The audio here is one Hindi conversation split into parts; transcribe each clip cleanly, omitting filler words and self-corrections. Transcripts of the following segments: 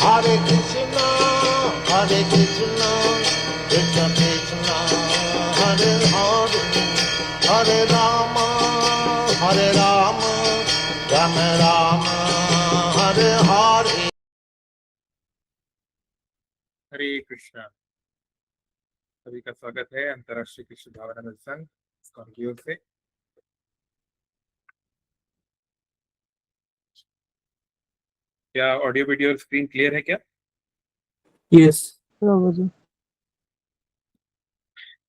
Hare Krishna, Hare Krishna, Krishna Krishna, Hare Hare, Hare Rama, Hare Rama, Rama Rama, Hare Hare. हरे कृष्णा। सभी का स्वागत है अंतर्राष्ट्रीय कृष्ण भावना संघ इस्कॉन की ओर से। क्या ऑडियो वीडियो स्क्रीन क्लियर है क्या? यस।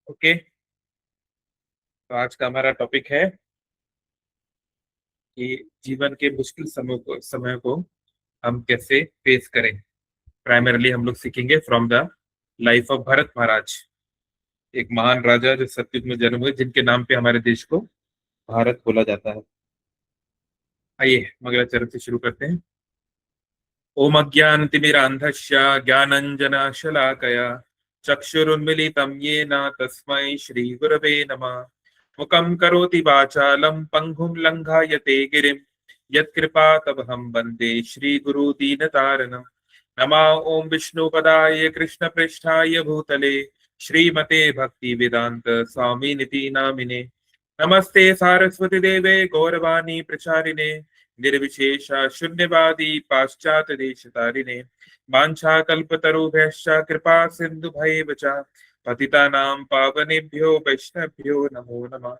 ओके, तो आज का हमारा टॉपिक है कि जीवन के मुश्किल समय को हम कैसे फेस करें। प्राइमरली हम लोग सीखेंगे from the life of Bharat Maharaj, एक महान राजा जो सतयुग में जन्म हुए, जिनके नाम पे हमारे देश को भारत बोला जाता है। आइए मंगलाचरण से शुरू करते हैं। ओम अज्ञानतिमिरान्धस्य ज्ञानञ्जनशलाकया चक्षुरुन्मीलितं येन तस्मै श्रीगुरवे नमः। मुखं करोति वाचालं पङ्गुं लङ्घयते गिरिं यत्कृपातमहं वन्दे श्रीगुरुदीनतारिणं। नमः ओम विष्णुपदाय कृष्णप्रेष्ठाय भूतले श्रीमते भक्तिवेदान्त स्वामिनिति नामिने। नमस्ते सारस्वती देवे गौरवाणी प्रचारिणे निर्विशेष शून्यवादी पाश्चात्य देश तारिणे। वाञ्छा कल्पतरुभ्यश्च कृपा सिंधु भैव च पतितानां पावनेभ्यो वैष्णवभ्यो नमो नमः।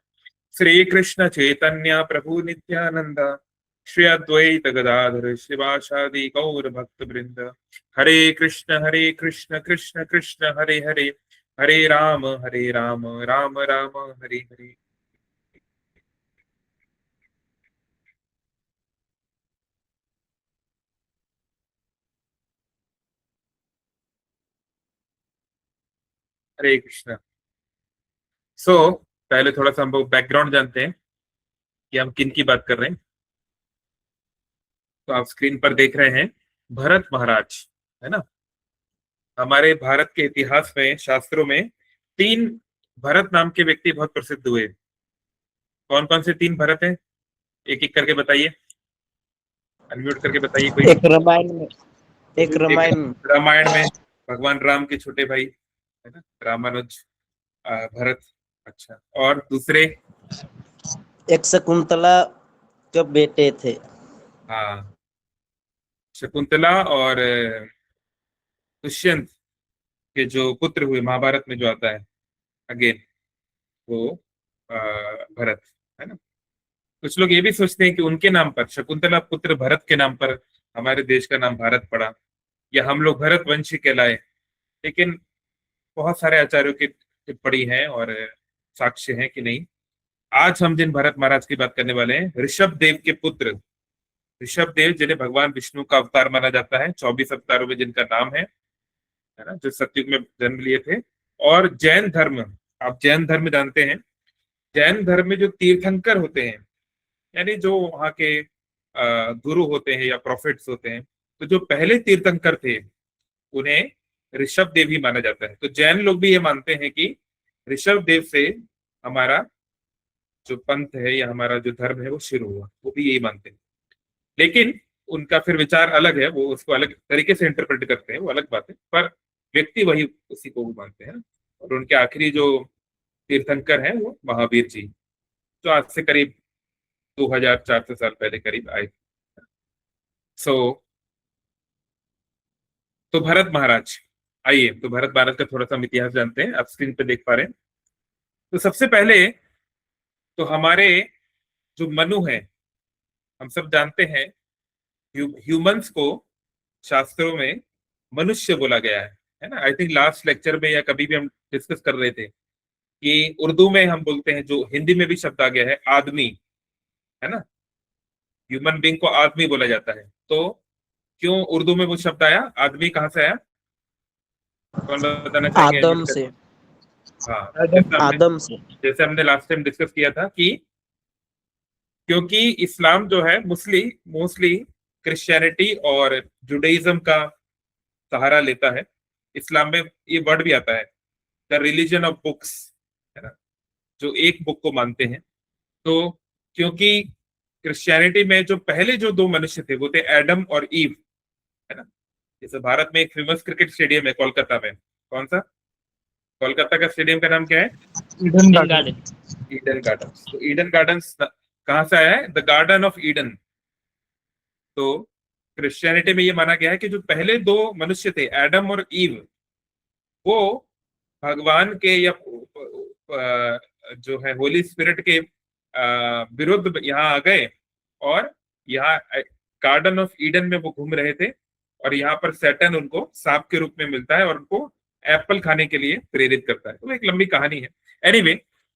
श्री कृष्ण चैतन्य प्रभु नित्यानंद श्री अद्वैत गदाधर शिवासादि गौर भक्त वृंद। हरे कृष्ण कृष्ण कृष्ण हरे हरे, हरे राम राम राम हरे हरे। हरे कृष्ण। पहले थोड़ा सा हम बैकग्राउंड जानते हैं कि हम किन की बात कर रहे हैं। तो आप स्क्रीन पर देख रहे हैं भरत महाराज, है ना। हमारे भारत के इतिहास में, शास्त्रों में तीन भरत नाम के व्यक्ति बहुत प्रसिद्ध हुए। कौन कौन से तीन भरत हैं? एक एक करके बताइए, अनम्यूट करके बताइए कोई। एक रामायण में, एक रामायण में भगवान राम के छोटे भाई, है ना, रामानुज, भरत। अच्छा, और दूसरे? एक शकुंतला के बेटे थे। हाँ, शकुंतला और दुष्यंत के जो पुत्र हुए, महाभारत में जो आता है अगेन, वो भरत, है ना। कुछ लोग ये भी सोचते हैं कि उनके नाम पर, शकुंतला पुत्र भरत के नाम पर हमारे देश का नाम भारत पड़ा, या हम लोग भरत वंशी कहलाए। लेकिन बहुत सारे आचार्यों की टिप्पणी है और साक्ष्य है कि नहीं। आज हम जिन भरत महाराज की बात करने वाले हैं, ऋषभ देव के पुत्र, ऋषभ देव जिन्हें भगवान विष्णु का अवतार माना जाता है, 24 अवतारों में जिनका नाम है ना, जो सतयुग में जन्म लिए थे। और जैन धर्म, आप जैन धर्म जानते हैं, जैन धर्म में जो तीर्थंकर होते हैं, यानी जो वहाँ के गुरु होते हैं या प्रोफेट्स होते हैं, तो जो पहले तीर्थंकर थे उन्हें ऋषभ देव ही माना जाता है। तो जैन लोग भी ये मानते हैं कि ऋषभ देव से हमारा जो पंथ है या हमारा जो धर्म है वो शुरू हुआ, वो भी यही मानते हैं। लेकिन उनका फिर विचार अलग है, वो उसको अलग तरीके से इंटरप्रेट करते हैं, वो अलग बात है, पर व्यक्ति वही उसी को वो मानते हैं। और उनके आखिरी जो तीर्थंकर हैं वो महावीर जी, जो आज से करीब 2400 साल पहले करीब आए। सो तो भरत महाराज, आइए तो भरत महाराज का थोड़ा सा हम इतिहास जानते हैं। आप स्क्रीन पे देख पा रहे हैं। तो सबसे पहले तो हमारे जो मनु है, हम सब जानते हैं ह्यूमंस को शास्त्रों में मनुष्य बोला गया है ना। आई थिंक लास्ट लेक्चर में या कभी भी हम डिस्कस कर रहे थे कि उर्दू में हम बोलते हैं, जो हिंदी में भी शब्द आ गया है, आदमी, है ना। ह्यूमन बींग को आदमी बोला जाता है। तो क्यों उर्दू में वो शब्द आया, आदमी कहाँ से आया? कौन बताना चाहेंगे? आदम से। हाँ, आदम से। जैसे हमने लास्ट टाइम डिस्कस किया था कि क्योंकि इस्लाम जो है मोस्टली क्रिश्चियनिटी और जुडाइज्म का सहारा लेता है। इस्लाम में ये वर्ड भी आता है, द रिलीजन ऑफ बुक्स, है ना, जो एक बुक को मानते हैं। तो क्योंकि क्रिश्चियनिटी में जो पहले जो दो मनुष्य थे वो थे एडम और ईव, है ना। जैसे भारत में एक फेमस क्रिकेट स्टेडियम है कोलकाता में, कौन सा? कोलकाता का स्टेडियम का नाम क्या है? Eden garden. Eden gardens. तो ईडन गार्डन्स कहाँ से आया है? The garden of Eden. तो क्रिश्चियनिटी में ये माना गया है कि जो पहले दो मनुष्य थे, एडम और ईव, वो भगवान के या जो है होली स्पिरिट के विरुद्ध यहाँ आ गए, और यहाँ गार्डन ऑफ ईडन में वो घूम रहे थे, और यहाँ पर सैटर्न उनको सांप के रूप में मिलता है और उनको एप्पल खाने के लिए प्रेरित करता है। तो एक लंबी कहानी है। एनीवे,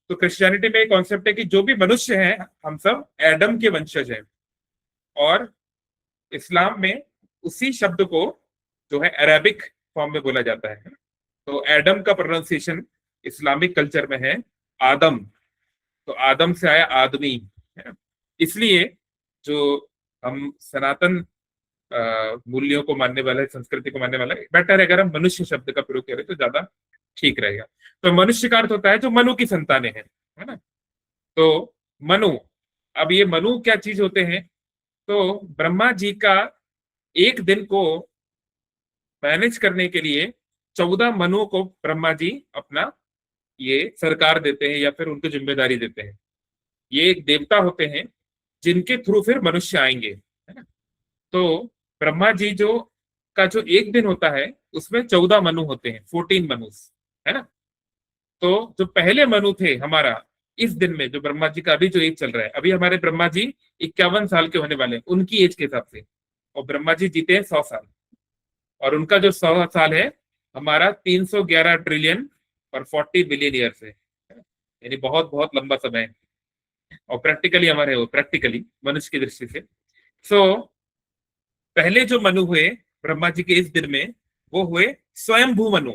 तो क्रिश्चियनिटी में एक कॉन्सेप्ट है कि जो भी मनुष्य हैं हम सब एडम के वंशज हैं, और इस्लाम में उसी शब्द को जो है अरेबिक फॉर्म में बोला जाता है। तो एडम का प्रोनाउंसिएशन इस्लामिक कल्चर में है आदम। तो आदम से आया आदमी, है ना। इसलिए जो हम सनातन मूल्यों को मानने वाले, संस्कृति को मानने वाला, बेटर है अगर हम मनुष्य शब्द का प्रयोग करें तो ज्यादा ठीक रहेगा। तो मनुष्य का अर्थ होता है जो मनु की संतानें हैं, है ना। तो मनु, अब ये मनु क्या चीज होते हैं? तो ब्रह्मा जी का एक दिन को मैनेज करने के लिए 14 मनुओं को ब्रह्मा जी अपना ये सरकार देते हैं या फिर उनको जिम्मेदारी देते हैं। ये एक देवता होते हैं जिनके थ्रू फिर मनुष्य आएंगे, है ना। तो ब्रह्मा जी जो एक दिन होता है उसमें 14 मनु होते हैं, 14 मनुस, है ना। तो जो पहले मनु थे हमारा इस दिन में, जो ब्रह्मा जी का अभी जो एज चल रहा है, अभी हमारे ब्रह्मा जी 51 साल के होने वाले हैं उनकी एज के हिसाब से, और ब्रह्मा जी जीते हैं 100 साल, और उनका जो 100 साल है हमारा 311 ट्रिलियन और 40 बिलियन ईयर्स है, यानी बहुत बहुत लंबा समय है। और प्रैक्टिकली हमारे वो प्रैक्टिकली मनुष्य की दृष्टि से, सो पहले जो मनु हुए ब्रह्मा जी के इस दिन में, वो हुए स्वयंभू मनु।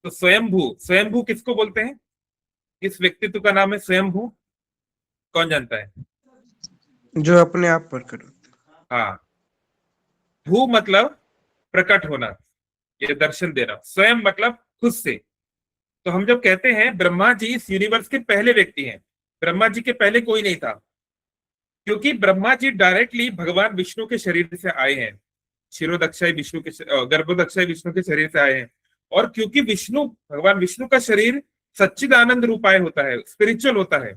तो स्वयंभू, स्वयंभू किसको बोलते हैं? किस व्यक्तित्व का नाम है स्वयंभू? कौन जानता है? जो अपने आप प्रकट होता है। हाँ, भू मतलब प्रकट होना, ये दर्शन देना। स्वयं मतलब खुद से। तो हम जब कहते हैं ब्रह्मा जी इस यूनिवर्स के पहले व्यक्ति हैं, ब्रह्मा जी के पहले कोई नहीं था, क्योंकि ब्रह्मा जी डायरेक्टली भगवान विष्णु के शरीर से आए हैं, क्षीरोदक्षय विष्णु के गर्भोदक्षय विष्णु के शरीर से आए हैं। और क्योंकि भगवान विष्णु का शरीर सच्चिदानंद रूपाय होता है, स्पिरिचुअल होता है,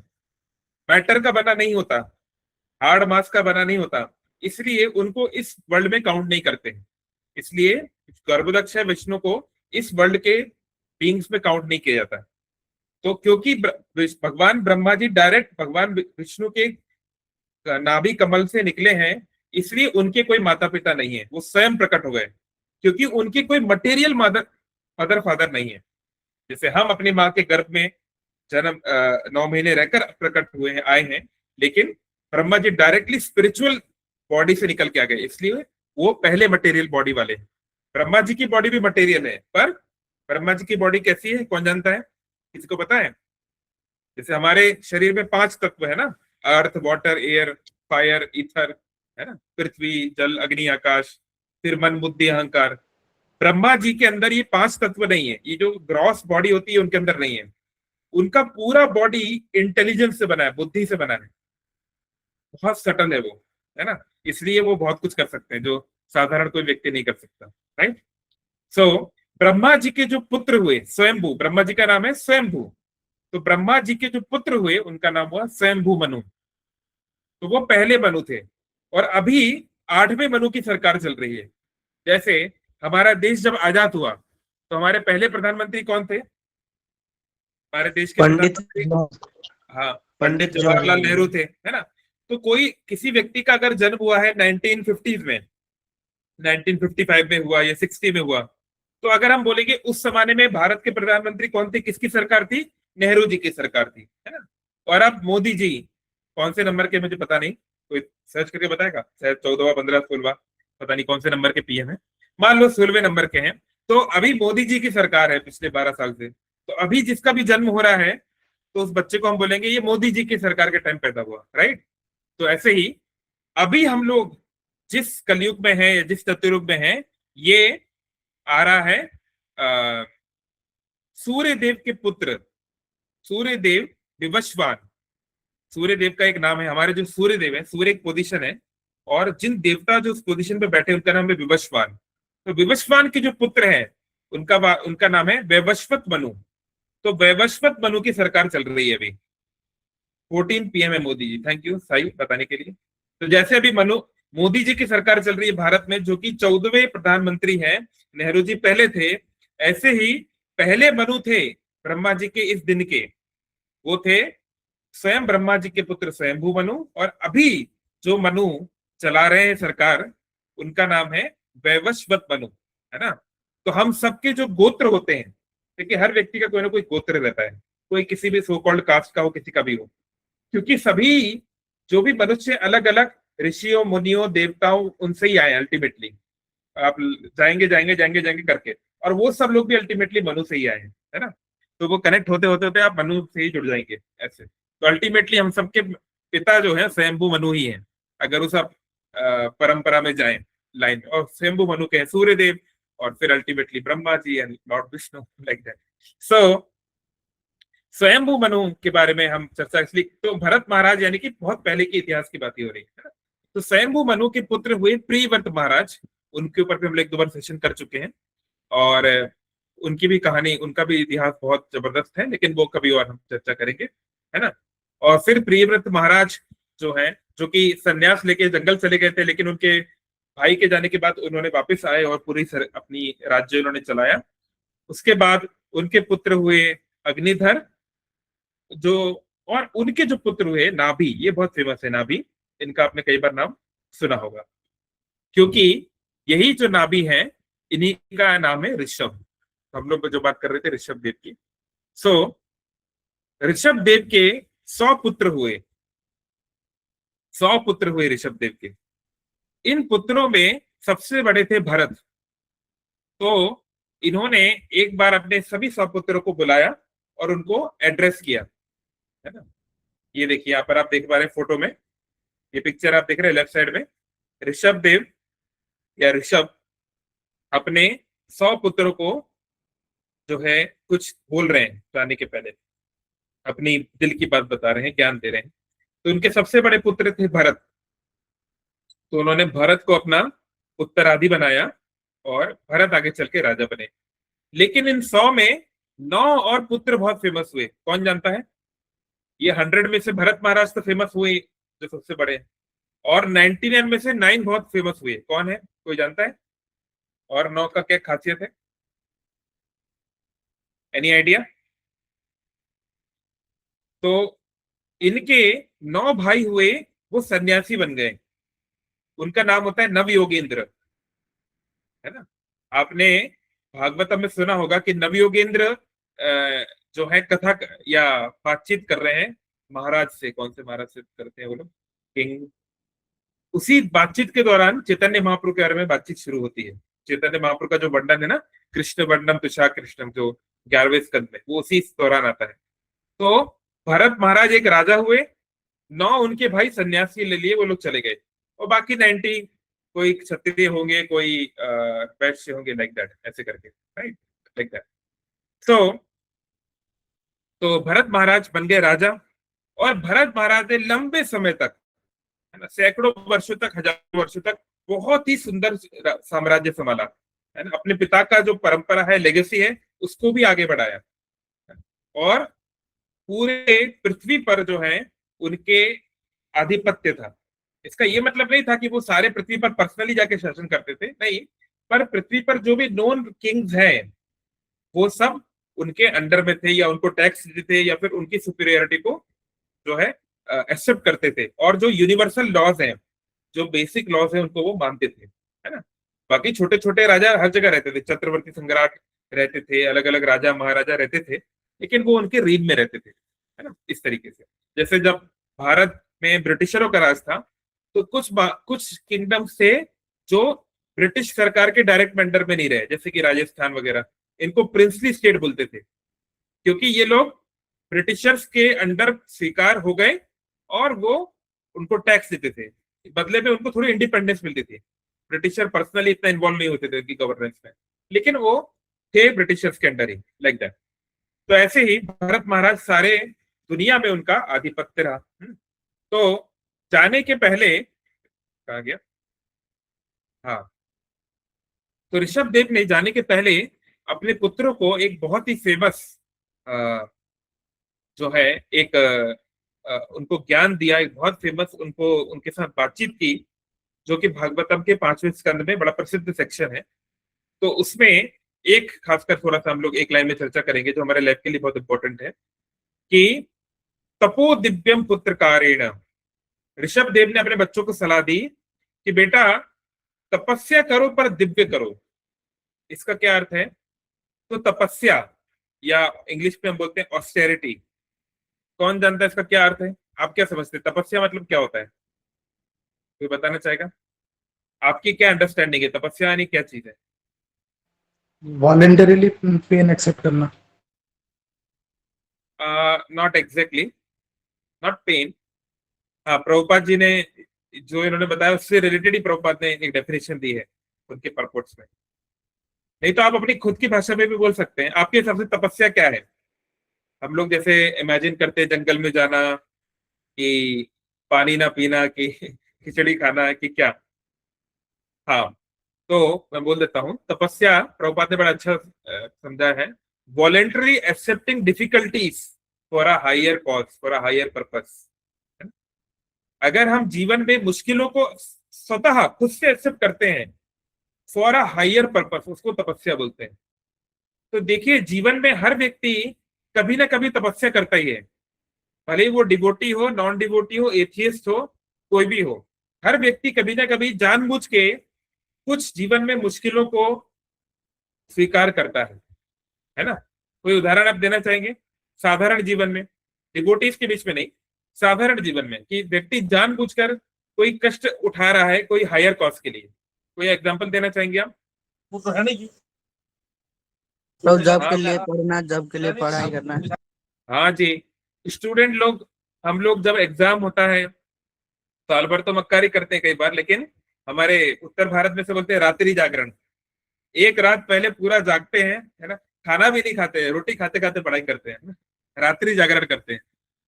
मैटर का बना नहीं होता, हार्ड मास का बना नहीं होता, इसलिए उनको इस वर्ल्ड में काउंट नहीं करते हैं। इसलिए गर्भोदक्षय विष्णु को इस वर्ल्ड के बीइंग्स में काउंट नहीं किया जाता। तो क्योंकि भगवान ब्रह्मा जी डायरेक्ट भगवान विष्णु के नाभि कमल से निकले हैं, इसलिए उनके कोई माता पिता नहीं है, वो स्वयं प्रकट हो गए, क्योंकि उनके कोई मटेरियल मदर फादर नहीं है। जैसे हम अपनी माँ के गर्भ में जन्म 9 महीने रहकर प्रकट हुए हैं, आए हैं, लेकिन Brahma ji directly spiritual body से निकल के आ गए, इसलिए वो पहले मटेरियल बॉडी वाले हैं। ब्रह्मा जी की बॉडी भी मटेरियल है, पर ब्रह्मा जी की बॉडी कैसी है कौन जानता है? किसी को पता है? जैसे हमारे शरीर में 5 तत्व है ना, अर्थ, वाटर, एयर, फायर, ईथर, है ना, पृथ्वी, जल, अग्नि, आकाश, फिर मन, बुद्धि, अहंकार। ब्रह्मा जी के अंदर ये 5 तत्व नहीं है, ये जो ग्रॉस बॉडी होती है उनके अंदर नहीं है। उनका पूरा बॉडी इंटेलिजेंस से बना है, बुद्धि से बना है, बहुत सटल है वो, है ना। इसलिए वो बहुत कुछ कर सकते हैं जो साधारण कोई व्यक्ति नहीं कर सकता, राइट। सो ब्रह्मा जी के जो पुत्र हुए स्वयंभू, ब्रह्मा जी का नाम है स्वयंभू, तो ब्रह्मा जी के जो पुत्र हुए उनका नाम हुआ स्वयंभू मनु। तो वो पहले मनु थे, और अभी 8वें मनु की सरकार चल रही है। जैसे हमारा देश जब आजाद हुआ तो हमारे पहले प्रधानमंत्री कौन थे? हमारे देश के पंडित, हाँ, पंडित जवाहरलाल नेहरू थे, है ना। तो कोई किसी व्यक्ति का अगर जन्म हुआ है 1950s में, 1955 में हुआ या 60 में हुआ, तो अगर हम बोलेंगे उस जमाने में भारत के प्रधानमंत्री कौन थे, किसकी सरकार थी? नेहरू जी की सरकार थी, है ना। और अब मोदी जी कौन से नंबर के मुझे पता नहीं, कोई सर्च करके बताएगा? शायद 14वां, 15, 16वां, पता नहीं कौन से नंबर के पीएम है, मान लो 16वें नंबर के हैं। तो अभी मोदी जी की सरकार है पिछले 12 साल से। तो अभी जिसका भी जन्म हो रहा है तो उस बच्चे को हम बोलेंगे ये मोदी जी की सरकार के टाइम पैदा हुआ, राइट। तो ऐसे ही अभी हम लोग जिस कलयुग में है या जिस चतुर्युग में है, ये आ रहा है सूर्य देव के पुत्र, सूर्य देव विवस्वान। सूर्य देव का एक नाम है, हमारे जो सूर्य देव है, सूर्य एक पोजीशन है, और जिन देवता जो उस पोजीशन पे बैठे उनका नाम है विवस्वान। तो विवस्वान के जो पुत्र हैं उनका नाम है वैवस्वत मनु। तो वैवस्वत मनु की सरकार चल रही है अभी। 14 PM है मोदी जी। थैंक यू साई बताने के लिए। तो जैसे अभी मोदी जी की सरकार चल रही है भारत में, जो कि 14वें प्रधानमंत्री हैं, नेहरू जी पहले थे, ऐसे ही पहले मनु थे ब्रह्मा जी के इस दिन के, वो थे स्वयं ब्रह्मा जी के पुत्र स्वयंभू मनु। और अभी जो मनु चला रहे हैं सरकार, उनका नाम है वैवस्वत मनु, है ना। तो हम सबके जो गोत्र होते हैं, देखिए हर व्यक्ति का कोई ना कोई गोत्र रहता है, कोई किसी भी सो कॉल्ड कास्ट का हो, किसी का भी हो, क्योंकि सभी जो भी मनुष्य अलग अलग ऋषियों मुनियों देवताओं उनसे ही आए अल्टीमेटली। आप जाएंगे जाएंगे जाएंगे जाएंगे करके, और वो सब लोग भी अल्टीमेटली मनु से ही आए हैं, है ना। तो वो कनेक्ट होते होते होते आप मनु से ही जुड़ जाएंगे ऐसे। तो अल्टीमेटली हम सबके पिता जो है स्वयंभू मनु ही है, अगर उस आप परंपरा में जाए लाइन। और स्वयंभू मनु के हैं सूर्य देव, और फिर ultimately Brahma ji and lord Vishnu, like that. So Swayambhu Manu के बारे में हम चर्चा, इसलिए तो भरत महाराज यानी कि बहुत पहले के इतिहास की बात ही हो रही है। तो स्वयंभू मनु के पुत्र हुए प्रियव्रत महाराज, उनके ऊपर भी हम लोग 2 बार सेशन कर चुके हैं, और उनकी भी कहानी, उनका भी इतिहास बहुत जबरदस्त है, लेकिन वो कभी और हम चर्चा करेंगे, है ना। और फिर प्रियव्रत महाराज जो है, जो कि संन्यास लेके जंगल चले गए थे, लेकिन उनके भाई के जाने के बाद उन्होंने वापस आए और पूरी अपनी राज्य उन्होंने चलाया। उसके बाद उनके पुत्र हुए अग्निधर, जो, और उनके जो पुत्र हुए नाभि, ये बहुत फेमस है नाभि, इनका आपने कई बार नाम सुना होगा, क्योंकि यही जो नाभि है इन्हीं का नाम है ऋषभ। हम लोग जो बात कर रहे थे ऋषभ देव की। सो ऋषभ देव के 100 पुत्र हुए, 100 पुत्र हुए ऋषभ देव के। इन पुत्रों में सबसे बड़े थे भरत। तो इन्होंने एक बार अपने सभी 100 पुत्रों को बुलाया और उनको एड्रेस किया, है ना। ये देखिए यहाँ पर आप देख पा रहे हैं फोटो में, ये पिक्चर आप देख रहे हैं लेफ्ट साइड में, ऋषभ देव या ऋषभ अपने 100 पुत्रों को जो है कुछ बोल रहे हैं जाने के पहले, अपनी दिल की बात बता रहे हैं, ज्ञान दे रहे हैं। तो उनके सबसे बड़े पुत्र थे भरत। तो उन्होंने भरत को अपना उत्तराधि बनाया और भरत आगे चल के राजा बने। लेकिन इन 100 में 9 और पुत्र बहुत फेमस हुए। कौन जानता है? ये 100 में से भरत महाराज तो फेमस हुए जो सबसे बड़े हैं, और 99 में से 9 बहुत फेमस हुए। कौन है, कोई जानता है? और 9 का क्या खासियत है? Any idea? तो इनके 9 भाई हुए, वो सन्यासी बन गए। उनका नाम होता है नव योगेंद्र, है ना। आपने भागवतम में सुना होगा कि नव योगेंद्र जो है कथा या बातचीत कर रहे हैं महाराज से। कौन से महाराज से करते हैं वो लोग? किंग। उसी बातचीत के दौरान चैतन्य महाप्रभु के बारे में बातचीत शुरू होती है। चैतन्य महाप्रभु का जो वर्णन है ना, कृष्ण वर्णम तुषा कृष्णम, जो 11वें स्कंद में, वो उसी दौरान आता है। तो भरत महाराज एक राजा हुए, 9 उनके भाई सन्यासी ले लिए, वो लोग चले गए, और बाकी 90 कोई क्षत्रिय होंगे, कोई वैश्य होंगे, लाइक दैट, ऐसे करके, राइट, लाइक दैट। तो भरत महाराज बन गए राजा, और भरत महाराज ने लंबे समय तक, है ना, सैकड़ों वर्षों तक, हजारों वर्षों तक बहुत ही सुंदर साम्राज्य संभाला, है ना। अपने पिता का जो परंपरा है, लेगेसी है, उसको भी आगे बढ़ाया, और पूरे पृथ्वी पर जो है उनके आधिपत्य था। इसका ये मतलब नहीं था कि वो सारे पृथ्वी पर पर्सनली जाके शासन करते थे, नहीं, पर पृथ्वी पर जो भी नॉन किंग्स हैं वो सब उनके अंडर में थे, या उनको टैक्स देते थे, या फिर उनकी सुपीरियरिटी को जो है एक्सेप्ट करते थे। और जो यूनिवर्सल लॉज हैं, जो बेसिक लॉज हैं, उनको वो मानते थे, है ना। बाकी छोटे छोटे राजा हर जगह रहते थे, चक्रवर्ती सम्राट रहते थे, अलग अलग राजा महाराजा रहते थे, लेकिन वो उनके रीढ़ में रहते थे, है ना, इस तरीके से। जैसे जब भारत में ब्रिटिशरों का राज था, तो कुछ किंगडम थे जो ब्रिटिश सरकार के डायरेक्ट अंडर में नहीं रहे, जैसे कि राजस्थान वगैरह, इनको प्रिंसली स्टेट बोलते थे, क्योंकि ये लोग ब्रिटिशर्स के अंडर स्वीकार हो गए, और वो उनको टैक्स देते थे, बदले में उनको थोड़ी इंडिपेंडेंस मिलती थी। ब्रिटिशर पर्सनली इतना इन्वॉल्व नहीं होते थे उनकी गवर्नेंस में, लेकिन वो थे ब्रिटिशर्स के अंडर ही, लाइक दैट। तो ऐसे ही भरत महाराज सारे दुनिया में उनका आधिपत्य रहा। तो जाने के पहले कहा गया, हाँ, तो ऋषभ देव ने जाने के पहले अपने पुत्रों को एक बहुत ही फेमस जो है एक उनको ज्ञान दिया, एक बहुत फेमस उनको उनके साथ बातचीत की, जो कि भागवतम के 5वें स्कंद में बड़ा प्रसिद्ध सेक्शन है। तो उसमें एक खासकर थोड़ा सा हम लोग एक लाइन में चर्चा करेंगे जो हमारे लैब के लिए बहुत इंपॉर्टेंट है कि तपो दिव्यम पुत्र कारेण, ऋषभ देव ने अपने बच्चों को सलाह दी कि बेटा तपस्या करो पर दिव्य करो। इसका क्या अर्थ है? तो तपस्या, या इंग्लिश में हम बोलते हैं ऑस्टेरिटी, कौन जानता है इसका क्या अर्थ है? आप क्या समझते हैं तपस्या मतलब क्या होता है? कोई बताना चाहेगा? आपकी क्या अंडरस्टैंडिंग है तपस्या यानी क्या चीज है? वॉलेंटरीली पेन एक्सेप्ट करना। Not exactly, not pain. हाँ, प्रभुपाद जी ने जो इन्होंने बताया उससे रिलेटेड ही प्रभुपाद ने एक डेफिनेशन दी है उनके परपोर्ट्स में। नहीं तो आप अपनी खुद की भाषा में भी बोल सकते हैं। आपके हिसाब से तपस्या क्या है? हम लोग जैसे इमेजिन करते हैं जंगल में जाना, कि पानी ना पीना, कि खिचड़ी खाना, कि क्या? हाँ, तो मैं बोल देता हूँ तपस्या प्रभुपाद ने बड़ा अच्छा समझा है, voluntary accepting difficulties for a higher cause, for a higher purpose. अगर हम जीवन में मुश्किलों को स्वतः खुद से एक्सेप्ट करते हैं फॉर अ हायर पर्पस, उसको तपस्या बोलते हैं। तो देखिए जीवन में हर व्यक्ति कभी ना कभी तपस्या करता ही है, भले ही वो डिवोटी हो, नॉन डिवोटी हो, एथियस्ट हो, कोई भी हो। हर व्यक्ति कभी ना कभी जानबूझ के कुछ जीवन में मुश्किलों को स्वीकार करता है ना? कोई उदाहरण आप देना चाहेंगे साधारण जीवन में, डिवोटीज के बीच में नहीं, साधारण जीवन में, कि व्यक्ति जानबूझकर कोई कष्ट उठा रहा है कोई हायर कॉज के लिए? कोई एग्जांपल देना चाहेंगे आप? वो तो है नहीं। तो जॉब के हाँ, लिए पढ़ना, जॉब के लिए पढ़ाई करना। हाँ जी, स्टूडेंट लोग, हम लोग जब एग्जाम होता है साल भर तो मक्कारी करते हैं कई बार, लेकिन हमारे उत्तर भारत में से बोलते हैं रात्रि जागरण। एक रात पहले पूरा जागते हैं, है ना? खाना भी नहीं खाते हैं, रोटी खाते खाते पढ़ाई करते हैं ना? रात्रि जागरण करते हैं।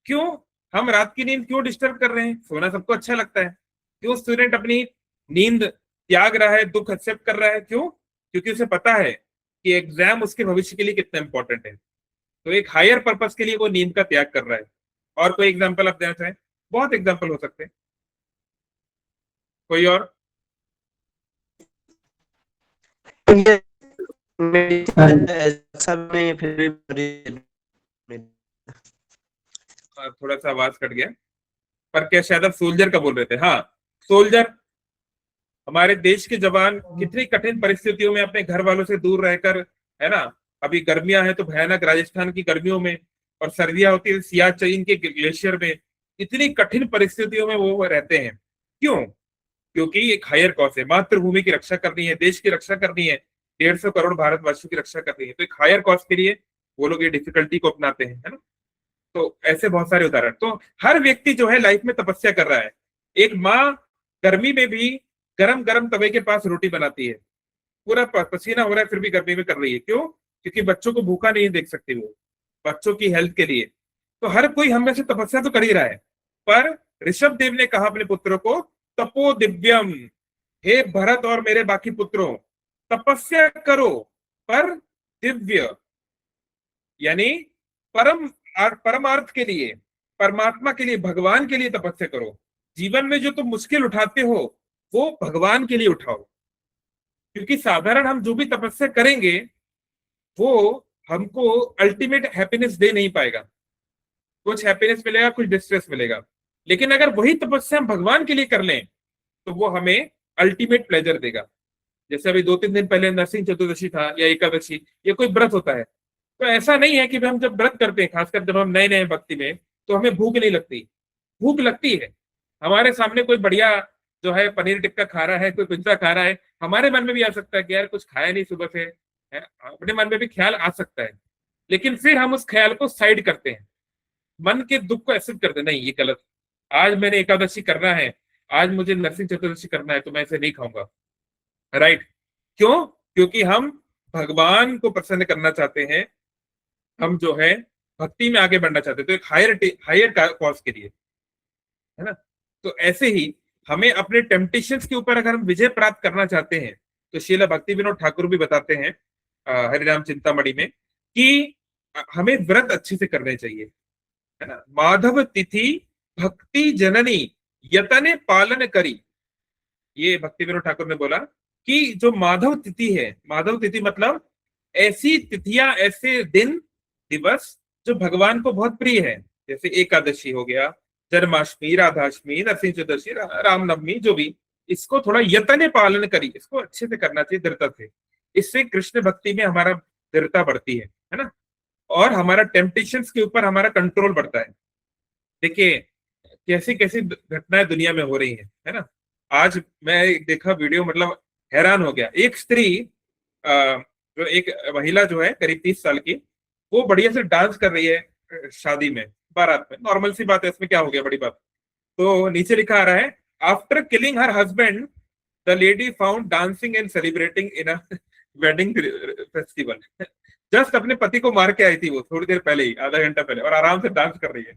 क्यों? हम रात की नींद क्यों डिस्टर्ब कर रहे हैं? सोना सबको अच्छा लगता है। क्यों स्टूडेंट अपनी नींद त्याग रहा है, दुख एक्सेप्ट कर रहा है? क्यों? क्योंकि उसे पता है कि एग्जाम उसके भविष्य के लिए कितना इंपॉर्टेंट है। तो एक हायर पर्पस के लिए वो नींद का त्याग कर रहा है। और कोई एग्जाम्पल आप देना चाहें? बहुत एग्जाम्पल हो सकते हैं। कोई और? सब में फिर भी थोड़ा सा आवाज कट गया, पर क्या शायद आप सोल्जर का बोल रहे थे? हाँ, सोल्जर, हमारे देश के जवान कितनी कठिन परिस्थितियों में अपने घर वालों से दूर रहकर, है ना? अभी गर्मियां हैं तो भयानक राजस्थान की गर्मियों में, और सर्दियां होती है सियाचिन के ग्लेशियर में, इतनी कठिन परिस्थितियों में वो रहते हैं। क्यों? क्योंकि एक हायर कॉज है, मातृभूमि की रक्षा करनी है, देश की रक्षा करनी है, 150 करोड़ भारतवासियों की रक्षा करनी है। तो एक हायर कॉज के लिए वो लोग ये डिफिकल्टी को अपनाते हैं, है ना? तो ऐसे बहुत सारे उदाहरण। तो हर व्यक्ति जो है लाइफ में तपस्या कर रहा है। एक माँ गर्मी में भी गरम गरम तवे के पास रोटी बनाती है, पूरा पसीना हो रहा है फिर भी गर्मी में कर रही है। क्यों? क्योंकि बच्चों को भूखा नहीं देख सकती वो, बच्चों की हेल्थ के लिए। तो हर कोई हम में से तपस्या तो कर ही रहा है। पर ऋषभ देव ने कहा अपने पुत्रों को, तपो दिव्यम, हे भरत और मेरे बाकी पुत्रों, तपस्या करो पर दिव्य, यानी परम परमार्थ के लिए, परमात्मा के लिए, भगवान के लिए तपस्या करो। जीवन में जो तुम मुश्किल उठाते हो वो भगवान के लिए उठाओ। क्योंकि साधारण हम जो भी तपस्या करेंगे वो हमको अल्टीमेट हैप्पीनेस दे नहीं पाएगा। कुछ हैप्पीनेस मिलेगा, कुछ डिस्ट्रेस मिलेगा। लेकिन अगर वही तपस्या हम भगवान के लिए कर लें तो वो हमें अल्टीमेट प्लेजर देगा। जैसे अभी 2-3 दिन पहले नरसिंह चतुर्दशी था या एकादशी, ये कोई व्रत होता है। तो ऐसा नहीं है कि हम जब व्रत करते हैं, खासकर जब हम नए नए भक्ति में, तो हमें भूख नहीं लगती। भूख लगती है। हमारे सामने कोई बढ़िया जो है पनीर टिक्का खा रहा है, कोई पिज्जा खा रहा है, हमारे मन में भी आ सकता है कि यार कुछ खाया नहीं सुबह से, है? अपने मन में भी ख्याल आ सकता है। लेकिन फिर हम उस ख्याल को साइड करते हैं, मन के दुख को एक्सेप्ट करते हैं, नहीं ये गलत, आज मैंने एकादशी करना है, आज मुझे नरसिंह चतुर्दशी करना है, तो मैं इसे नहीं खाऊंगा। राइट? क्यों? क्योंकि हम भगवान को प्रसन्न करना चाहते हैं, हम जो है भक्ति में आगे बढ़ना चाहते हैं, तो एक हायर कॉज के लिए, है ना? तो ऐसे ही हमें अपने टेम्पटेशंस के ऊपर अगर हम विजय प्राप्त करना चाहते हैं तो श्रील भक्ति विनोद ठाकुर भी बताते हैं हरिराम चिंतामणि में कि हमें व्रत अच्छे से करने चाहिए, है ना। माधव तिथि भक्ति जननी यतने पालन करी, ये भक्ति विनोद ठाकुर ने बोला कि जो माधव तिथि है, माधव तिथि मतलब ऐसी तिथियां, ऐसे दिन दिवस जो भगवान को बहुत प्रिय है, जैसे एकादशी हो गया, जन्माष्टमी, राधाष्टमी, नरसिंह चतुर्दशी, रामनवमी, जो भी, इसको थोड़ा यतने पालन करी, इसको अच्छे से करना चाहिए दृढ़ता से। इससे कृष्ण भक्ति में हमारा दृढ़ता बढ़ती है ना, और हमारा टेम्पटेशंस के ऊपर हमारा कंट्रोल बढ़ता है। देखिए कैसी कैसी घटनाएं दुनिया में हो रही है ना। आज मैं देखा वीडियो, मतलब हैरान हो गया। एक स्त्री, जो एक महिला जो है करीब 30 साल की, वो बढ़िया से डांस कर रही है शादी में, बारात में, नॉर्मल सी बात है, इसमें क्या हो गया बड़ी बात। तो नीचे लिखा आ रहा है, after killing her husband the lady found dancing and celebrating in a wedding festival. Just अपने पति को मार के आई थी वो थोड़ी देर पहले ही, आधा घंटा पहले, और आराम से डांस कर रही है।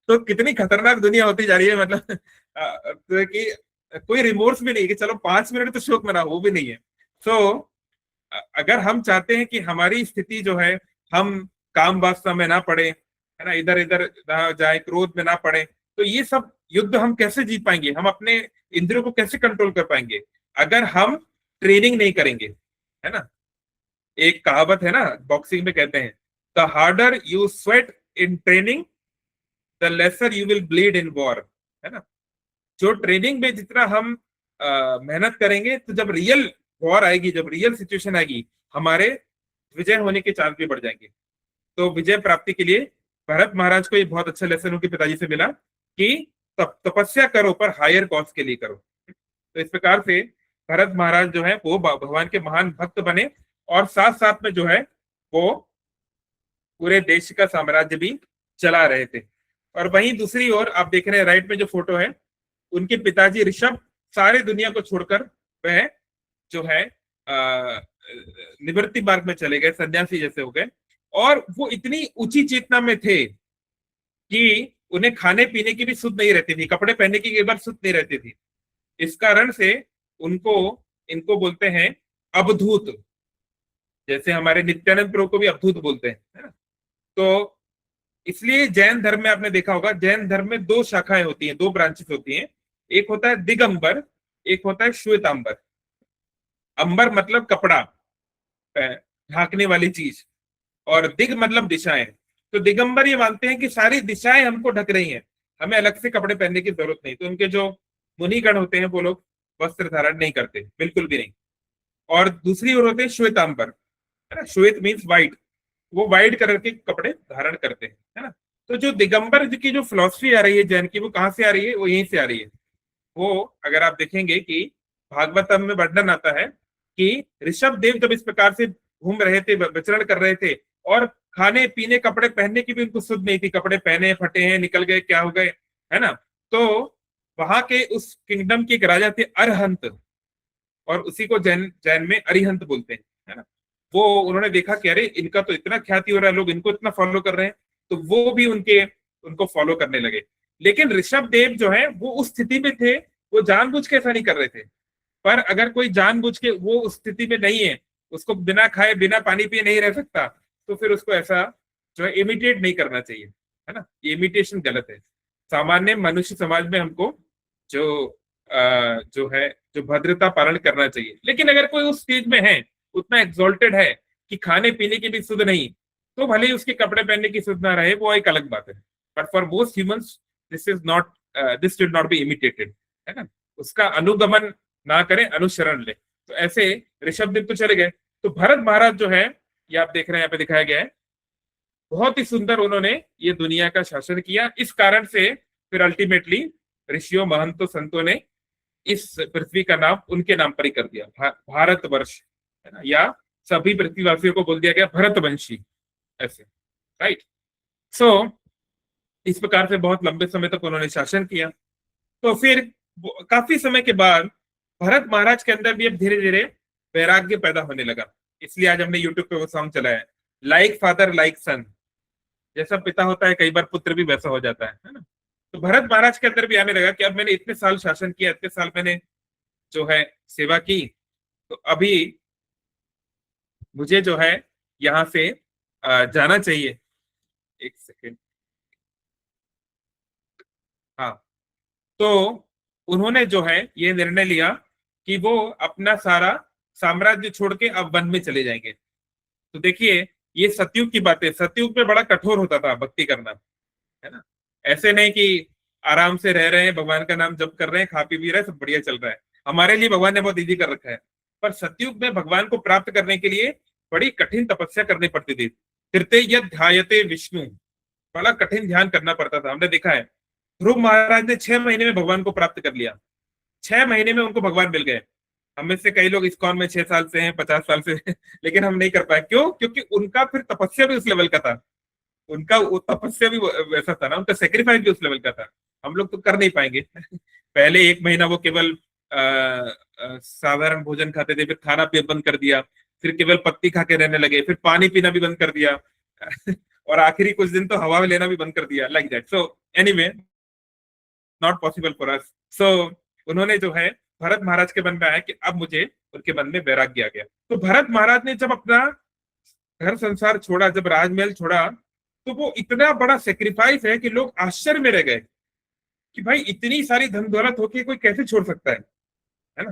तो कितनी खतरनाक दुनिया होती जा रही है, मतलब तो कि कोई रिमोर्स भी नहीं कि चलो 5 मिनट तो शोक मना, वो भी नहीं है। तो अगर हम चाहते हैं कि हमारी स्थिति जो है, हम काम वासना में ना पड़े, है ना, इधर इधर जाए, क्रोध में ना पड़े, तो ये सब युद्ध हम कैसे जीत पाएंगे, हम अपने इंद्रियों को कैसे कंट्रोल कर पाएंगे अगर हम ट्रेनिंग नहीं करेंगे, है ना। एक कहावत है ना, बॉक्सिंग में कहते हैं, the harder you sweat in training the lesser you will bleed in war, है ना। जो ट्रेनिंग में जितना हम मेहनत करेंगे, तो जब रियल वॉर आएगी, जब रियल सिचुएशन आएगी, हमारे विजय होने के चांस भी बढ़ जाएंगे। तो विजय प्राप्ति के लिए भरत महाराज को ये बहुत अच्छा लेसन उनके पिताजी से मिला कि तपस्या करो पर हायर कॉज के लिए करो। तो इस प्रकार से भरत महाराज जो है वो भगवान के महान भक्त बने, और साथ साथ में जो है वो पूरे देश का साम्राज्य भी चला रहे थे। और वहीं दूसरी ओर आप देख रहे हैं राइट में जो फोटो है, उनके पिताजी ऋषभ सारे दुनिया को छोड़कर वह जो है निवृत्ति मार्ग में चले गए, सन्यासी जैसे हो गए। और वो इतनी ऊंची चेतना में थे कि उन्हें खाने पीने की भी सुध नहीं रहती थी, कपड़े पहनने की एक बार सुध नहीं रहती थी। इस कारण से इनको बोलते हैं अवधूत, जैसे हमारे नित्यानंद प्रभु को भी अवधूत बोलते हैं, है ना। तो इसलिए जैन धर्म में आपने देखा होगा, जैन धर्म में 2 शाखाएं होती हैं, 2 ब्रांचेस होती हैं। एक होता है दिगंबर, एक होता है श्वेतांबर। अंबर मतलब कपड़ा, ढाकने वाली चीज, और दिग मतलब दिशाएं। तो दिगंबर ये मानते हैं कि सारी दिशाएं हमको ढक रही हैं, हमें अलग से कपड़े पहनने की जरूरत नहीं। तो उनके जो मुनिगण होते हैं वो लोग वस्त्र धारण नहीं करते, बिल्कुल भी नहीं। और दूसरी ओर होते हैं श्वेतांबर, है ना, श्वेत मीन्स व्हाइट, वो व्हाइट कलर के कपड़े धारण करते हैं, है ना। तो जो दिगंबर की जो फिलॉसफी आ रही है जैन की, वो कहाँ से आ रही है, वो यहीं से आ रही है। वो अगर आप देखेंगे कि भागवतम में वर्णन आता है कि ऋषभ देव जब इस प्रकार से घूम रहे थे, विचरण कर रहे थे, और खाने पीने कपड़े पहनने की भी उनको सुध नहीं थी, कपड़े पहने फटे हैं, निकल गए, क्या हो गए, है ना। तो वहां के उस किंगडम के एक राजा थे अरहंत, और उसी को जैन में अरिहंत बोलते हैं, है ना। वो उन्होंने देखा कि अरे इनका तो इतना ख्याति हो रहा है, लोग इनको इतना फॉलो कर रहे हैं, तो वो भी उनको फॉलो करने लगे। लेकिन ऋषभ देव जो है वो उस स्थिति में थे, वो जानबूझ के ऐसा नहीं कर रहे थे। पर अगर कोई जानबूझ के वो उस स्थिति में नहीं है, उसको बिना खाए बिना पानी पिए नहीं रह सकता, तो फिर उसको ऐसा जो है इमिटेट नहीं करना चाहिए, है ना। ये इमिटेशन गलत है। सामान्य मनुष्य समाज में हमको जो भद्रता पालन करना चाहिए। लेकिन अगर कोई उस स्टेज में है, उतना एक्सॉल्टेड है कि खाने पीने की भी सुध नहीं, तो भले ही उसके कपड़े पहनने की सुध ना रहे, वो एक अलग बात है। But for most humans this should not be imitated, है ना। उसका अनुगमन ना करें, अनुसरण ले। तो ऐसे ऋषभ देव तो चले गए। तो भरत महाराज जो है, ये आप देख रहे हैं, यहाँ पे दिखाया गया है, बहुत ही सुंदर उन्होंने ये दुनिया का शासन किया। इस कारण से फिर अल्टीमेटली ऋषियों, महंतों, संतों ने इस पृथ्वी का नाम उनके नाम पर ही कर दिया, भारतवर्ष, है ना, या सभी पृथ्वीवासियों को बोल दिया गया भरतवंशी, ऐसे, राइट। सो इस प्रकार से बहुत लंबे समय तक उन्होंने शासन किया। तो फिर काफी समय के बाद भरत महाराज के अंदर भी अब धीरे धीरे वैराग्य पैदा होने लगा। इसलिए आज हमने यूट्यूब पे वो सॉन्ग चलाया है, लाइक फादर लाइक सन। जैसा पिता होता है कई बार पुत्र भी वैसा हो जाता है ना। तो भरत महाराज के अंदर भी आने लगा कि अब मैंने इतने साल शासन किया, इतने साल मैंने जो है सेवा की, तो अभी मुझे जो है यहाँ से जाना चाहिए। एक सेकेंड। हाँ, तो उन्होंने जो है ये निर्णय लिया कि वो अपना सारा साम्राज्य छोड़ के अब वन में चले जाएंगे। तो देखिए, ये सतयुग की बात है। सतयुग में बड़ा कठोर होता था भक्ति करना, है ना। ऐसे नहीं कि आराम से रह रहे हैं, भगवान का नाम जप कर रहे हैं, खा पी भी रहे हैं, सब बढ़िया चल रहा है। हमारे लिए भगवान ने बहुत इजी कर रखा है। पर सतयुग में भगवान को प्राप्त करने के लिए बड़ी कठिन तपस्या करनी पड़ती थी। कृते यद ध्यायते विष्णु, बड़ा कठिन ध्यान करना पड़ता था। हमने देखा है ध्रुव महाराज ने 6 महीने में भगवान को प्राप्त कर लिया। 6 महीने में उनको भगवान मिल गए। हम में से कई लोग इस्कॉन में 6 साल से हैं, 50 साल से हैं, लेकिन हम नहीं कर पाए। क्यों? क्योंकि उनका फिर तपस्या भी उस लेवल का था, उनका वो तपस्या भी वैसा था ना, उनका सेक्रीफाइस भी उस लेवल का था। हम लोग तो कर नहीं पाएंगे। पहले 1 महीना वो केवल साधारण भोजन खाते थे, फिर खाना भी बंद कर दिया, फिर केवल पत्ती खा के रहने लगे, फिर पानी पीना भी बंद कर दिया। और आखिरी कुछ दिन तो हवा लेना भी बंद कर दिया, like that. So anyway, not possible for us. So उन्होंने जो है भरत महाराज के मन में आया कि अब मुझे, उनके मन में वैराग्य आ गया। तो भरत महाराज ने जब अपना घर संसार छोड़ा, जब राजमहल छोड़ा, तो वो इतना बड़ा सेक्रीफाइस है कि लोग आश्चर्य में रह गए कि भाई इतनी सारी धन दौलत होके कोई कैसे छोड़ सकता है ना।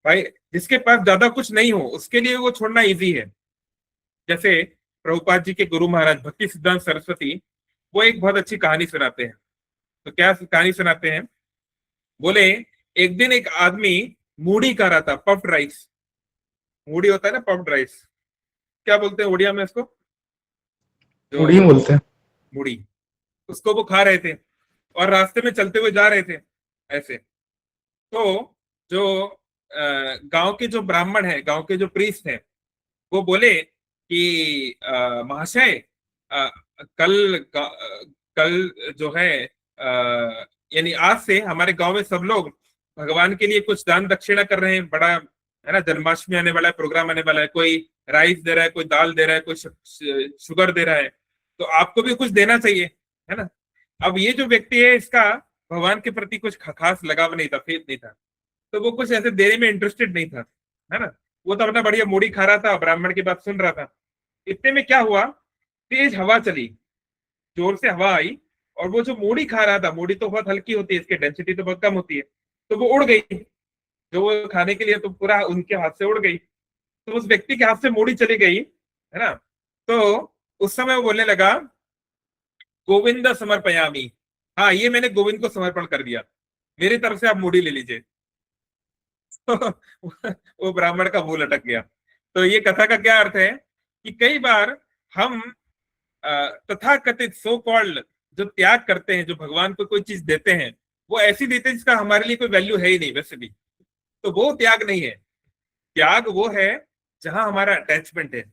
भाई जिसके पास ज्यादा कुछ नहीं हो उसके लिए वो छोड़ना इजी है। जैसे प्रभुपाद जी के गुरु महाराज भक्ति सिद्धांत सरस्वती, वो एक बहुत अच्छी कहानी सुनाते हैं। तो क्या कहानी सुनाते हैं? बोले एक दिन एक आदमी मूढ़ी खा रहा था, पफ्ड राइस। मूढ़ी होता है ना, पफ्ड राइस, क्या बोलते हैं उड़िया में इसको? जो पूरी बोलते हैं। मूढ़ी, उसको वो खा रहे थे और रास्ते में चलते हुए जा रहे थे ऐसे। तो जो गांव के जो ब्राह्मण है, गांव के जो प्रीस्ट हैं, वो बोले कि महाशय, कल जो है यानी आज से हमारे गांव में सब लोग भगवान के लिए कुछ दान दक्षिणा कर रहे हैं। बड़ा है ना, जन्माष्टमी आने वाला है, प्रोग्राम आने वाला है, कोई राइस दे रहा है, कोई दाल दे रहा है, कोई शुगर दे रहा है, तो आपको भी कुछ देना चाहिए, है ना। अब ये जो व्यक्ति है, इसका भगवान के प्रति कुछ खास लगाव नहीं था, फेथ नहीं था, तो वो कुछ ऐसे देने में इंटरेस्टेड नहीं था, है ना। वो तो अपना बढ़िया मूढ़ी खा रहा था, ब्राह्मण की बात सुन रहा था। इतने में क्या हुआ, तेज हवा चली, जोर से हवा आई, और वो जो मूढ़ी खा रहा था, मूढ़ी तो बहुत हल्की होती है, इसकी डेंसिटी तो बहुत कम होती है, तो वो उड़ गई। जो वो खाने के लिए तो पूरा उनके हाथ से उड़ गई, तो उस व्यक्ति के हाथ से मूढ़ी चली गई, है ना। तो उस समय वो बोलने लगा, गोविंद समर्पयामी, हाँ ये मैंने गोविंद को समर्पण कर दिया, मेरी तरफ से आप मूढ़ी ले लीजिए। तो वो ब्राह्मण का मुंह लटक गया। तो ये कथा का क्या अर्थ है कि कई बार हम तथा कथित सो कॉल्ड जो त्याग करते हैं, जो भगवान को कोई चीज देते हैं, वो ऐसी देते हैं जिसका हमारे लिए कोई वैल्यू है ही नहीं वैसे भी, तो वो त्याग नहीं है। त्याग वो है जहां हमारा अटैचमेंट है।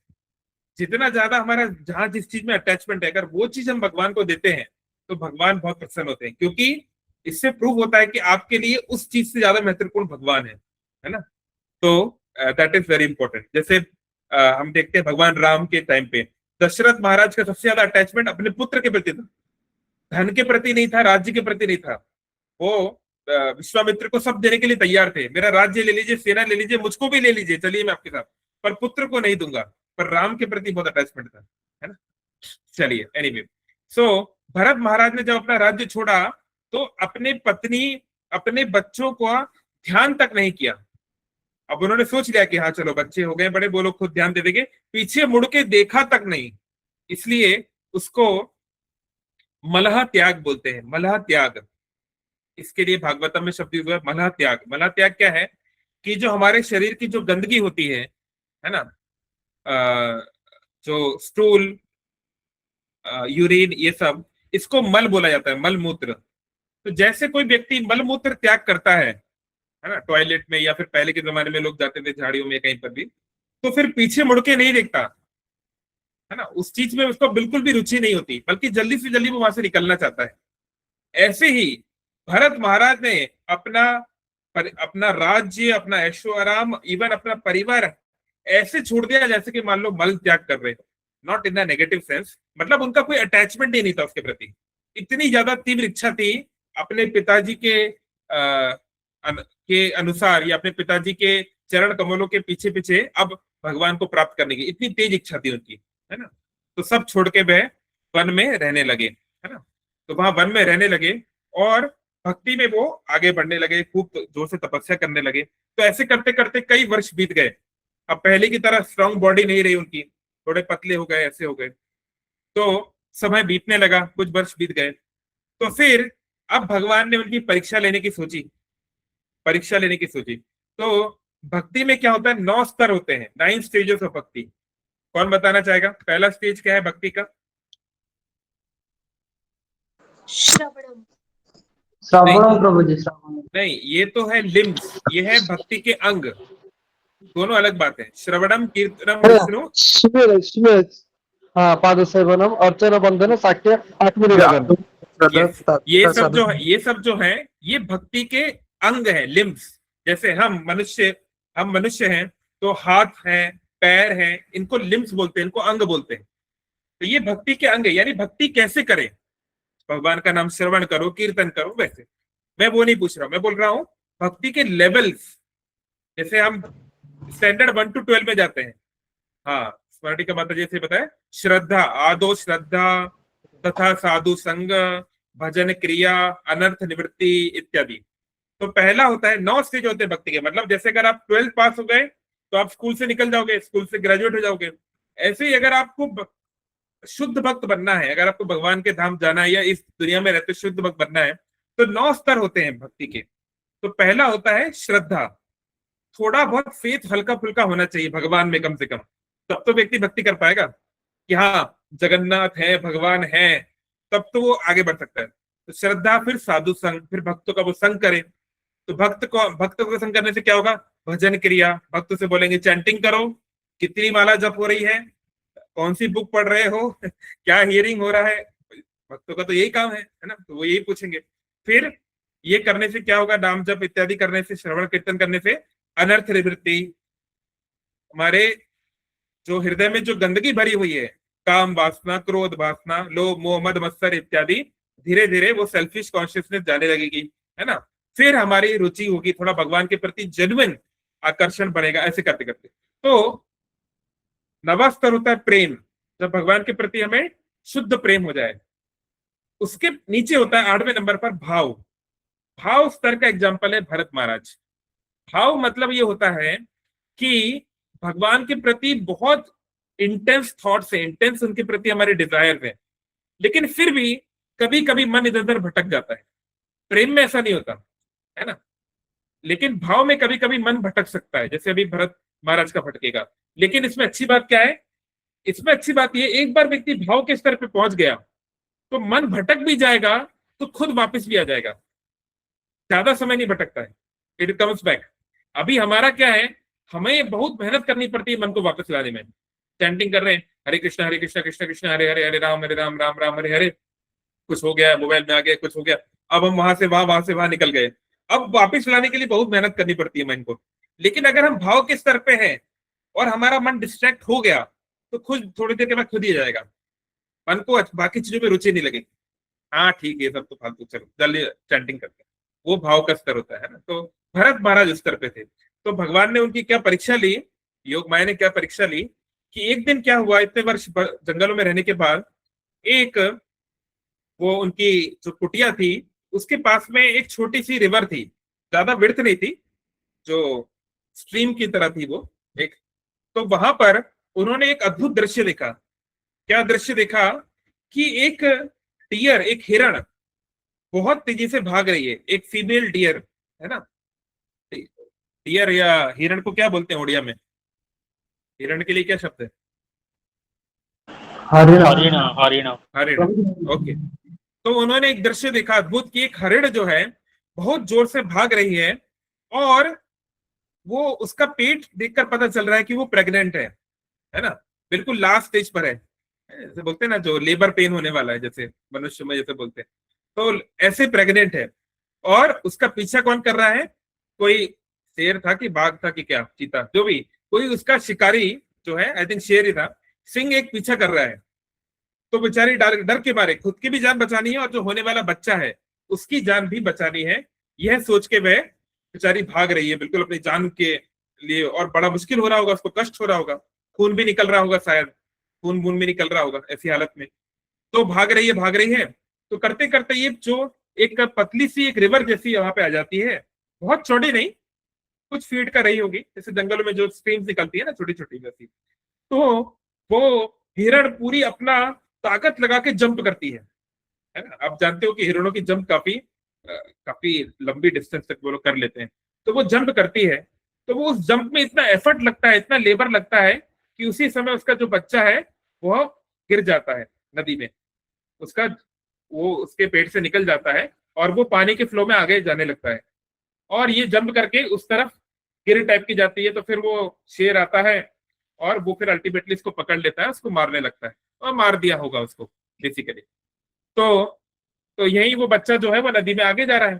जितना ज्यादा हमारा जहां जिस चीज में अटैचमेंट है, अगर वो चीज हम भगवान को देते हैं तो भगवान बहुत प्रसन्न होते हैं, क्योंकि इससे प्रूव होता है कि आपके लिए उस चीज से ज्यादा महत्वपूर्ण भगवान है ना। तो दैट इज वेरी इंपॉर्टेंट। जैसे हम देखते हैं भगवान राम के टाइम पे दशरथ महाराज का सबसे ज्यादा अटैचमेंट अपने पुत्र के प्रति था, धन के प्रति नहीं था, राज्य के प्रति नहीं था। वो विश्वामित्र को सब देने के लिए तैयार थे, मेरा राज्य ले लीजिए, सेना ले लीजिए, मुझको भी ले लीजिए, चलिए मैं आपके साथ, पर पुत्र को नहीं दूंगा। पर राम के प्रति बहुत अटैचमेंट था, है ना। चलिए एनीवे, सो भरत महाराज ने जब अपना राज्य छोड़ा तो अपने पत्नी, अपने बच्चों को ध्यान तक नहीं किया। अब उन्होंने सोच लिया कि हाँ चलो बच्चे हो गए बड़े, वो लोग खुद ध्यान दे देंगे, पीछे मुड़ के देखा तक नहीं। इसलिए उसको मलह त्याग बोलते हैं, मलह त्याग। इसके लिए भागवतम में शब्द यूज हुआ है मलह त्याग। मलह त्याग क्या है कि जो हमारे शरीर की जो गंदगी होती है ना, जो स्टूल, यूरिन, ये सब, इसको मल बोला जाता है, मल मूत्र। तो जैसे कोई व्यक्ति मल मूत्र त्याग करता है ना, टॉयलेट में, या फिर पहले के जमाने में लोग जाते थे झाड़ियों में कहीं पर भी, तो फिर पीछे मुड़ के नहीं देखता, है ना। उस चीज में उसको बिल्कुल भी रुचि नहीं होती, बल्कि जल्दी से जल्दी वो वहां से निकलना चाहता है। ऐसे ही भरत महाराज ने अपना राज्य, अपना ऐशो आराम, इवन अपना परिवार ऐसे छोड़ दिया जैसे कि मान लो मल त्याग कर रहे हो। Not in the negative sense, मतलब उनका कोई अटैचमेंट ही नहीं था उसके प्रति। इतनी ज्यादा तीव्र इच्छा थी अपने पिताजी के अनुसार, या अपने पिताजी के चरण कमलों के पीछे पीछे अब भगवान को प्राप्त करने की इतनी तेज इच्छा थी उनकी, है ना। तो सब छोड़ के वह वन में रहने लगे, है ना। तो वहां वन में रहने लगे और भक्ति में वो आगे बढ़ने लगे, खूब जोर से तपस्या करने लगे। तो ऐसे करते करते कई वर्ष बीत गए। अब पहले की तरह स्ट्रांग बॉडी नहीं रही उनकी, थोड़े पतले हो गए, ऐसे हो गए। तो समय बीतने लगा, कुछ वर्ष बीत गए। तो फिर अब भगवान ने उनकी परीक्षा लेने की सोची, परीक्षा लेने की सोची। तो भक्ति में क्या होता है, 9 स्तर होते हैं, 9 स्टेजेस ऑफ भक्ति। कौन बताना चाहेगा पहला स्टेज क्या है भक्ति का? श्रवणम। श्रवणम प्रभु जी, श्रवणम। नहीं, ये तो है लिम्स, ये है भक्ति के अंग, दोनों अलग बात है। श्रवणम, कीर्तनम, विष्णु, स्मेर स्मेर, हाँ, पाद सेवनम, अर्चन, बंधन, साक्ष्य, आत्मनिवेदन। ये सब जो है ये भक्ति के अंग है, लिम्स। जैसे हम मनुष्य हैं तो हाथ है, पैर है, इनको लिम्स बोलते हैं, इनको अंग बोलते हैं। तो ये भक्ति के अंग है। यानी भक्ति कैसे करें, भगवान का नाम श्रवण करो, कीर्तन करो, वैसे मैं वो नहीं पूछ रहा हूं। मैं बोल रहा हूं भक्ति के लेवल्स। जैसे हम स्टैंडर्ड 1 to 12 में जाते हैं। हाँ, स्मृति का माता जैसे बताया, श्रद्धा, आदो श्रद्धा तथा साधु संग, भजन क्रिया, अनर्थ निवृत्ति इत्यादि। तो पहला होता है, 9 स्टेज होते हैं भक्ति के। मतलब जैसे अगर आप 12th पास हो गए तो आप स्कूल से निकल जाओगे, स्कूल से ग्रेजुएट हो जाओगे। ऐसे ही अगर आपको शुद्ध भक्त बनना है, अगर आपको भगवान के धाम जाना है या इस दुनिया में रहते शुद्ध भक्त बनना है, तो 9 स्तर होते हैं भक्ति के। तो पहला होता है श्रद्धा। थोड़ा बहुत फेथ हल्का फुल्का होना चाहिए भगवान में कम से कम, तब तो व्यक्ति भक्ति कर पाएगा कि हाँ जगन्नाथ है, भगवान है, तब तो वो आगे बढ़ सकता है। तो श्रद्धा, फिर साधु संग, फिर भक्तों का वो संग करे। तो भक्तों का संग करने से क्या होगा, भजन क्रिया। भक्त से बोलेंगे चैंटिंग करो, कितनी माला जप हो रही है, कौन सी बुक पढ़ रहे हो, क्या हियरिंग हो रहा है। भक्तों का तो यही काम है ना, तो वो यही पूछेंगे। फिर ये करने से क्या होगा, नाम जप इत्यादि करने से, श्रवण कीर्तन करने से अनर्थ निवृत्ति। हमारे जो हृदय में जो गंदगी भरी हुई है, काम वासना, क्रोध वासना, लोभ मोह मद मत्सर इत्यादि, धीरे धीरे वो सेल्फिश कॉन्शियसनेस जाने लगेगी, है ना। फिर हमारी रुचि होगी, थोड़ा भगवान के प्रति जेन्युइन आकर्षण बढ़ेगा, ऐसे करते करते। तो 9वां स्तर होता है प्रेम, जब भगवान के प्रति हमें शुद्ध प्रेम हो जाए। उसके नीचे होता है 8वें नंबर पर भाव। भाव स्तर का एग्जाम्पल है भरत महाराज। भाव मतलब ये होता है कि भगवान के प्रति बहुत इंटेंस थॉट्स है, इंटेंस उनके प्रति हमारे डिजायर है, लेकिन फिर भी कभी कभी मन इधर उधर भटक जाता है। प्रेम में ऐसा नहीं होता, है ना। लेकिन भाव में कभी कभी मन भटक सकता है, जैसे अभी भरत महाराज का भटकेगा। लेकिन इसमें अच्छी बात क्या है, इसमें अच्छी बात ये, एक बार व्यक्ति भाव के स्तर पे पहुंच गया तो मन भटक भी जाएगा तो खुद वापस भी आ जाएगा, ज्यादा समय नहीं भटकता है, इट कम्स बैक। अभी हमारा क्या है, हमें बहुत मेहनत करनी पड़ती है मन को वापस लाने में। चैंटिंग कर रहे हैं, हरे कृष्णा कृष्ण कृष्ण हरे हरे, हरे राम राम राम हरे हरे, कुछ हो गया, मोबाइल में आ गया, कुछ हो गया, अब हम वहां से वहां निकल गए। अब वापस लाने के लिए बहुत मेहनत करनी पड़ती है मन को। लेकिन अगर हम भाव के स्तर पे हैं और हमारा मन डिस्ट्रैक्ट हो गया तो खुद थोड़ी देर के बाद खुद ही जाएगा, मन को बाकी चीजों में रुचि नहीं लगेगी। हाँ ठीक है, सब तो फालतू, चलो जल्दी चैंटिंग करते हैं। वो भाव का स्तर होता है ना। तो भरत महाराज उस स्तर पे थे। तो भगवान ने उनकी क्या परीक्षा ली, योग माया ने क्या परीक्षा ली कि एक दिन क्या हुआ, इतने वर्ष जंगलों में रहने के बाद एक, वो उनकी जो कुटिया थी उसके पास में एक छोटी सी रिवर थी, ज्यादा विड्थ नहीं थी, जो स्ट्रीम की तरह थी वो एक। तो वहां पर उन्होंने एक अद्भुत दृश्य देखा। क्या दृश्य देखा कि एक डियर, एक हिरण बहुत तेजी से भाग रही है, एक फीमेल डियर, है ना। डियर या हिरण को क्या बोलते हैं उड़िया में, हिरण के लिए क्या शब्द है? हरिण। ओके। तो उन्होंने एक दृश्य देखा अद्भुत कि एक हरिण जो है बहुत जोर से भाग रही है और वो, उसका पेट देखकर पता चल रहा है कि वो प्रेग्नेंट है ना, बिल्कुल लास्ट स्टेज पर है। जैसे बोलते हैं ना, जो लेबर पेन होने वाला है, जैसे मनुष्य में जैसे बोलते हैं, तो ऐसे प्रेग्नेंट है। और उसका पीछा कौन कर रहा है, कोई शेर था कि बाघ था कि क्या, चीता, जो भी, कोई उसका शिकारी जो है, आई थिंक शेर ही था, सिंह एक पीछा कर रहा है। तो बेचारी डर के मारे खुद की भी जान बचानी है और जो होने वाला बच्चा है उसकी जान भी बचानी है, यह सोच के वह बेचारी भाग रही है, बिल्कुल अपनी जान के लिए और बड़ा मुश्किल हो रहा होगा, उसको कष्ट हो रहा होगा, खून भी निकल रहा होगा, शायद खून बून भी निकल रहा होगा ऐसी हालत में। तो भाग रही है, भाग रही है। तो करते करते ये जो एक पतली सी एक रिवर जैसी वहां पे आ जाती है, बहुत छोटी नहीं, कुछ फीट का रही होगी, जैसे जंगलों में जो स्ट्रीम्स निकलती है ना, छोटी छोटी वैसी। तो वो हिरण पूरी अपना ताकत लगा के जंप करती है ना। आप जानते हो कि हिरणों की जंप काफी लंबी डिस्टेंस तक वो लोग कर लेते हैं। तो वो जंप करती है, तो वो उस जंप में इतना एफर्ट लगता है, इतना लेबर लगता है कि उसी समय उसका जो बच्चा है वह गिर जाता है नदी में। उसका वो उसके पेट से निकल जाता है और वो पानी के फ्लो में आगे जाने लगता है, और ये जंप करके उस तरफ गिर टाइप की जाती है। तो फिर वो शेर आता है और वो फिर अल्टीमेटली इसको पकड़ लेता है, उसको मारने लगता है, और मार दिया होगा उसको बेसिकली। तो तो यही वो बच्चा जो है वो नदी में आगे जा रहा है।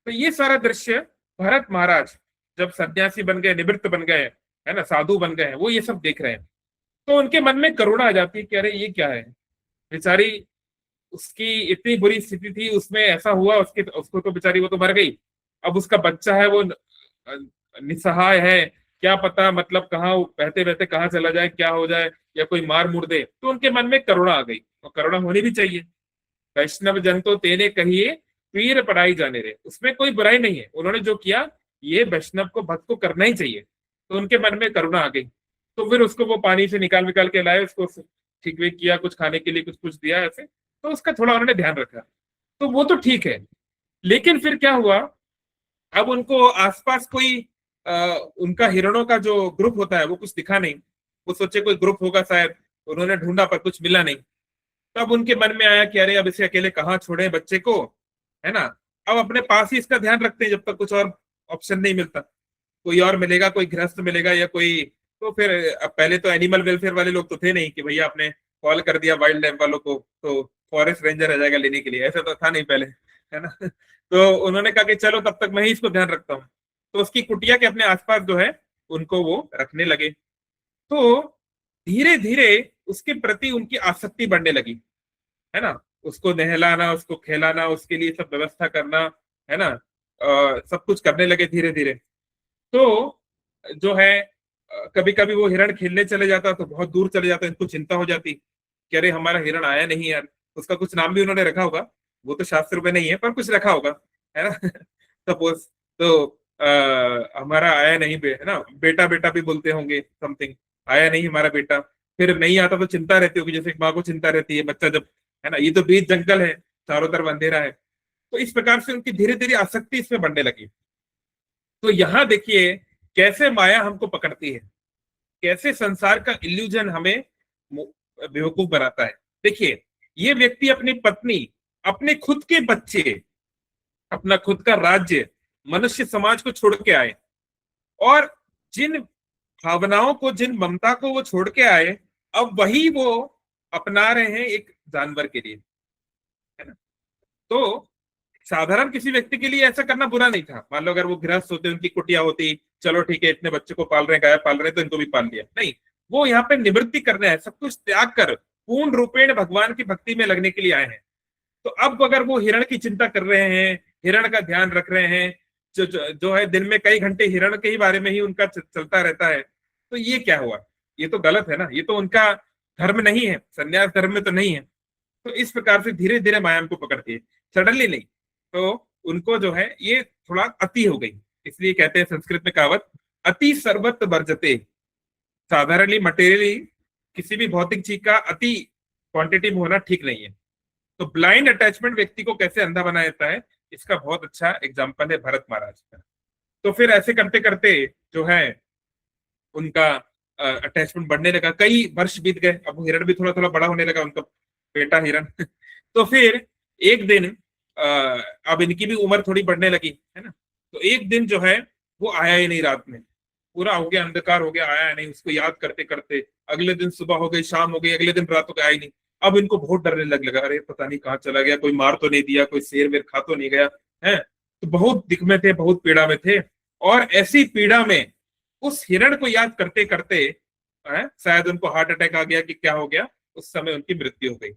तो ये सारा दृश्य भरत महाराज जब सन्यासी बन गए, निवृत्त बन गए, है ना, साधु बन गए हैं, वो ये सब देख रहे हैं। तो उनके मन में करुणा आ जाती है कि अरे ये क्या है, बेचारी, उसकी इतनी बुरी स्थिति थी, उसमें ऐसा हुआ, उसको तो बेचारी वो तो मर गई, अब उसका बच्चा है वो निसहाय है, क्या पता मतलब कहाँ बहते बहते कहाँ चला जाए, क्या हो जाए, या कोई मार मुर दे। तो उनके मन में करुणा आ गई, और करुणा होनी भी चाहिए। वैष्णव जन तो तेने कहिए पीर पढ़ाई जाने रे, उसमें कोई बुराई नहीं है, उन्होंने जो किया ये वैष्णव को, भक्त को करना ही चाहिए। तो उनके मन में करुणा आ गई। तो फिर उसको वो पानी से निकाल के लाए, उसको ठीक भी किया, कुछ खाने के लिए कुछ कुछ दिया ऐसे, तो उसका थोड़ा उन्होंने ध्यान रखा। तो वो तो ठीक है, लेकिन फिर क्या हुआ, अब उनको आसपास कोई उनका हिरणों का जो ग्रुप होता है वो कुछ दिखा नहीं। वो सोचे कोई ग्रुप होगा शायद, उन्होंने ढूंढा पर कुछ मिला नहीं। तब उनके मन में आया कि अरे अब इसे अकेले कहाँ छोड़े बच्चे को, है ना, अब अपने पास ही इसका ध्यान रखते हैं जब तक कुछ और ऑप्शन नहीं मिलता, कोई और मिलेगा, कोई गृहस्थ मिलेगा या कोई। तो फिर अब पहले तो एनिमल वेलफेयर वाले लोग तो थे नहीं कि भैया आपने कॉल कर दिया वाइल्ड लाइफ वालों को तो फॉरेस्ट रेंजर आ जाएगा लेने के लिए, ऐसा तो था नहीं पहले, है ना। तो उन्होंने कहा कि चलो तब तक मैं ही इसको ध्यान रखता हूँ। तो उसकी कुटिया के अपने आसपास जो है उनको वो रखने लगे। तो धीरे धीरे उसके प्रति उनकी आसक्ति बढ़ने लगी, है ना, उसको नहलाना, उसको खिलाना, उसके लिए सब व्यवस्था करना, है ना, सब कुछ करने लगे धीरे धीरे। तो जो है कभी कभी वो हिरण खेलने चले जाता तो बहुत दूर चले जाता, इनको चिंता हो जाती कि अरे हमारा हिरण आया नहीं यार। उसका कुछ नाम भी उन्होंने रखा होगा, वो तो शास्त्र में नहीं है पर कुछ रखा होगा, है ना। सपोज तो हमारा आया नहीं है ना, बेटा बेटा भी बोलते होंगे समथिंग, आया नहीं हमारा बेटा। फिर नहीं आता तो चिंता रहती होगी, जैसे माँ को चिंता रहती है बच्चा जब, है ना, ये तो बीच जंगल है, चारों तरफ अंधेरा है। तो इस प्रकार से उनकी धीरे धीरे आसक्ति इसमें बढ़ने लगी। तो यहाँ देखिए कैसे माया हमको पकड़ती है, कैसे संसार का इल्यूजन हमें बेवकूफ बनाता है। देखिए ये व्यक्ति अपनी पत्नी, अपने खुद के बच्चे, अपना खुद का राज्य, मनुष्य समाज को छोड़ के आए, और जिन भावनाओं को, जिन ममता को वो छोड़ के आए, अब वही वो अपना रहे हैं एक जानवर के लिए, है ना। तो साधारण किसी व्यक्ति के लिए ऐसा करना बुरा नहीं था। मान लो अगर वो गृहस्थ होते, उनकी कुटिया होती, चलो ठीक है इतने बच्चे को पाल रहे हैं, गाय पाल रहे हैं तो इनको भी पाल लिया, नहीं, वो यहाँ पे निवृत्ति करना है, सब कुछ त्याग कर पूर्ण रूपेण भगवान की भक्ति में लगने के लिए आए हैं। तो अब अगर वो हिरण की चिंता कर रहे हैं, हिरण का ध्यान रख रहे हैं, जो है दिन में कई घंटे हिरण के ही बारे में ही उनका चलता रहता है, तो ये क्या हुआ, ये तो गलत है ना, ये तो उनका धर्म नहीं है, संन्यास धर्म में तो नहीं है। तो इस प्रकार से धीरे धीरे माया को पकड़ती है, सडनली नहीं। तो उनको जो है ये थोड़ा अति हो गई, इसलिए कहते हैं संस्कृत में कहावत, अति सर्वत्र वर्जते। साधारणली मटेरियली किसी भी भौतिक चीज का अति क्वांटिटी में होना ठीक नहीं है। तो ब्लाइंड अटैचमेंट व्यक्ति को कैसे अंधा बना देता है, इसका बहुत अच्छा एग्जाम्पल है भरत महाराज का। तो फिर ऐसे करते करते जो है उनका अटैचमेंट बढ़ने लगा, कई वर्ष बीत गए, अब हिरण भी थोड़ा थोड़ा बड़ा होने लगा, उनका बेटा हिरण। तो फिर एक दिन अब इनकी भी उम्र थोड़ी बढ़ने लगी, है ना। तो एक दिन जो है वो आया ही नहीं, रात में पूरा हो गया, अंधकार हो गया, आया नहीं। उसको याद करते करते अगले दिन सुबह हो गई, शाम हो गई, अगले दिन रात हो गया, आया नहीं। अब इनको बहुत डरने लगा, अरे पता नहीं कहाँ चला गया, कोई मार तो नहीं दिया, कोई शेर वेर खा तो नहीं गया है। तो बहुत दिख में थे, बहुत पीड़ा में थे, और ऐसी पीड़ा में उस हिरण को याद करते करते शायद उनको हार्ट अटैक आ गया कि क्या हो गया, उस समय उनकी मृत्यु हो गई।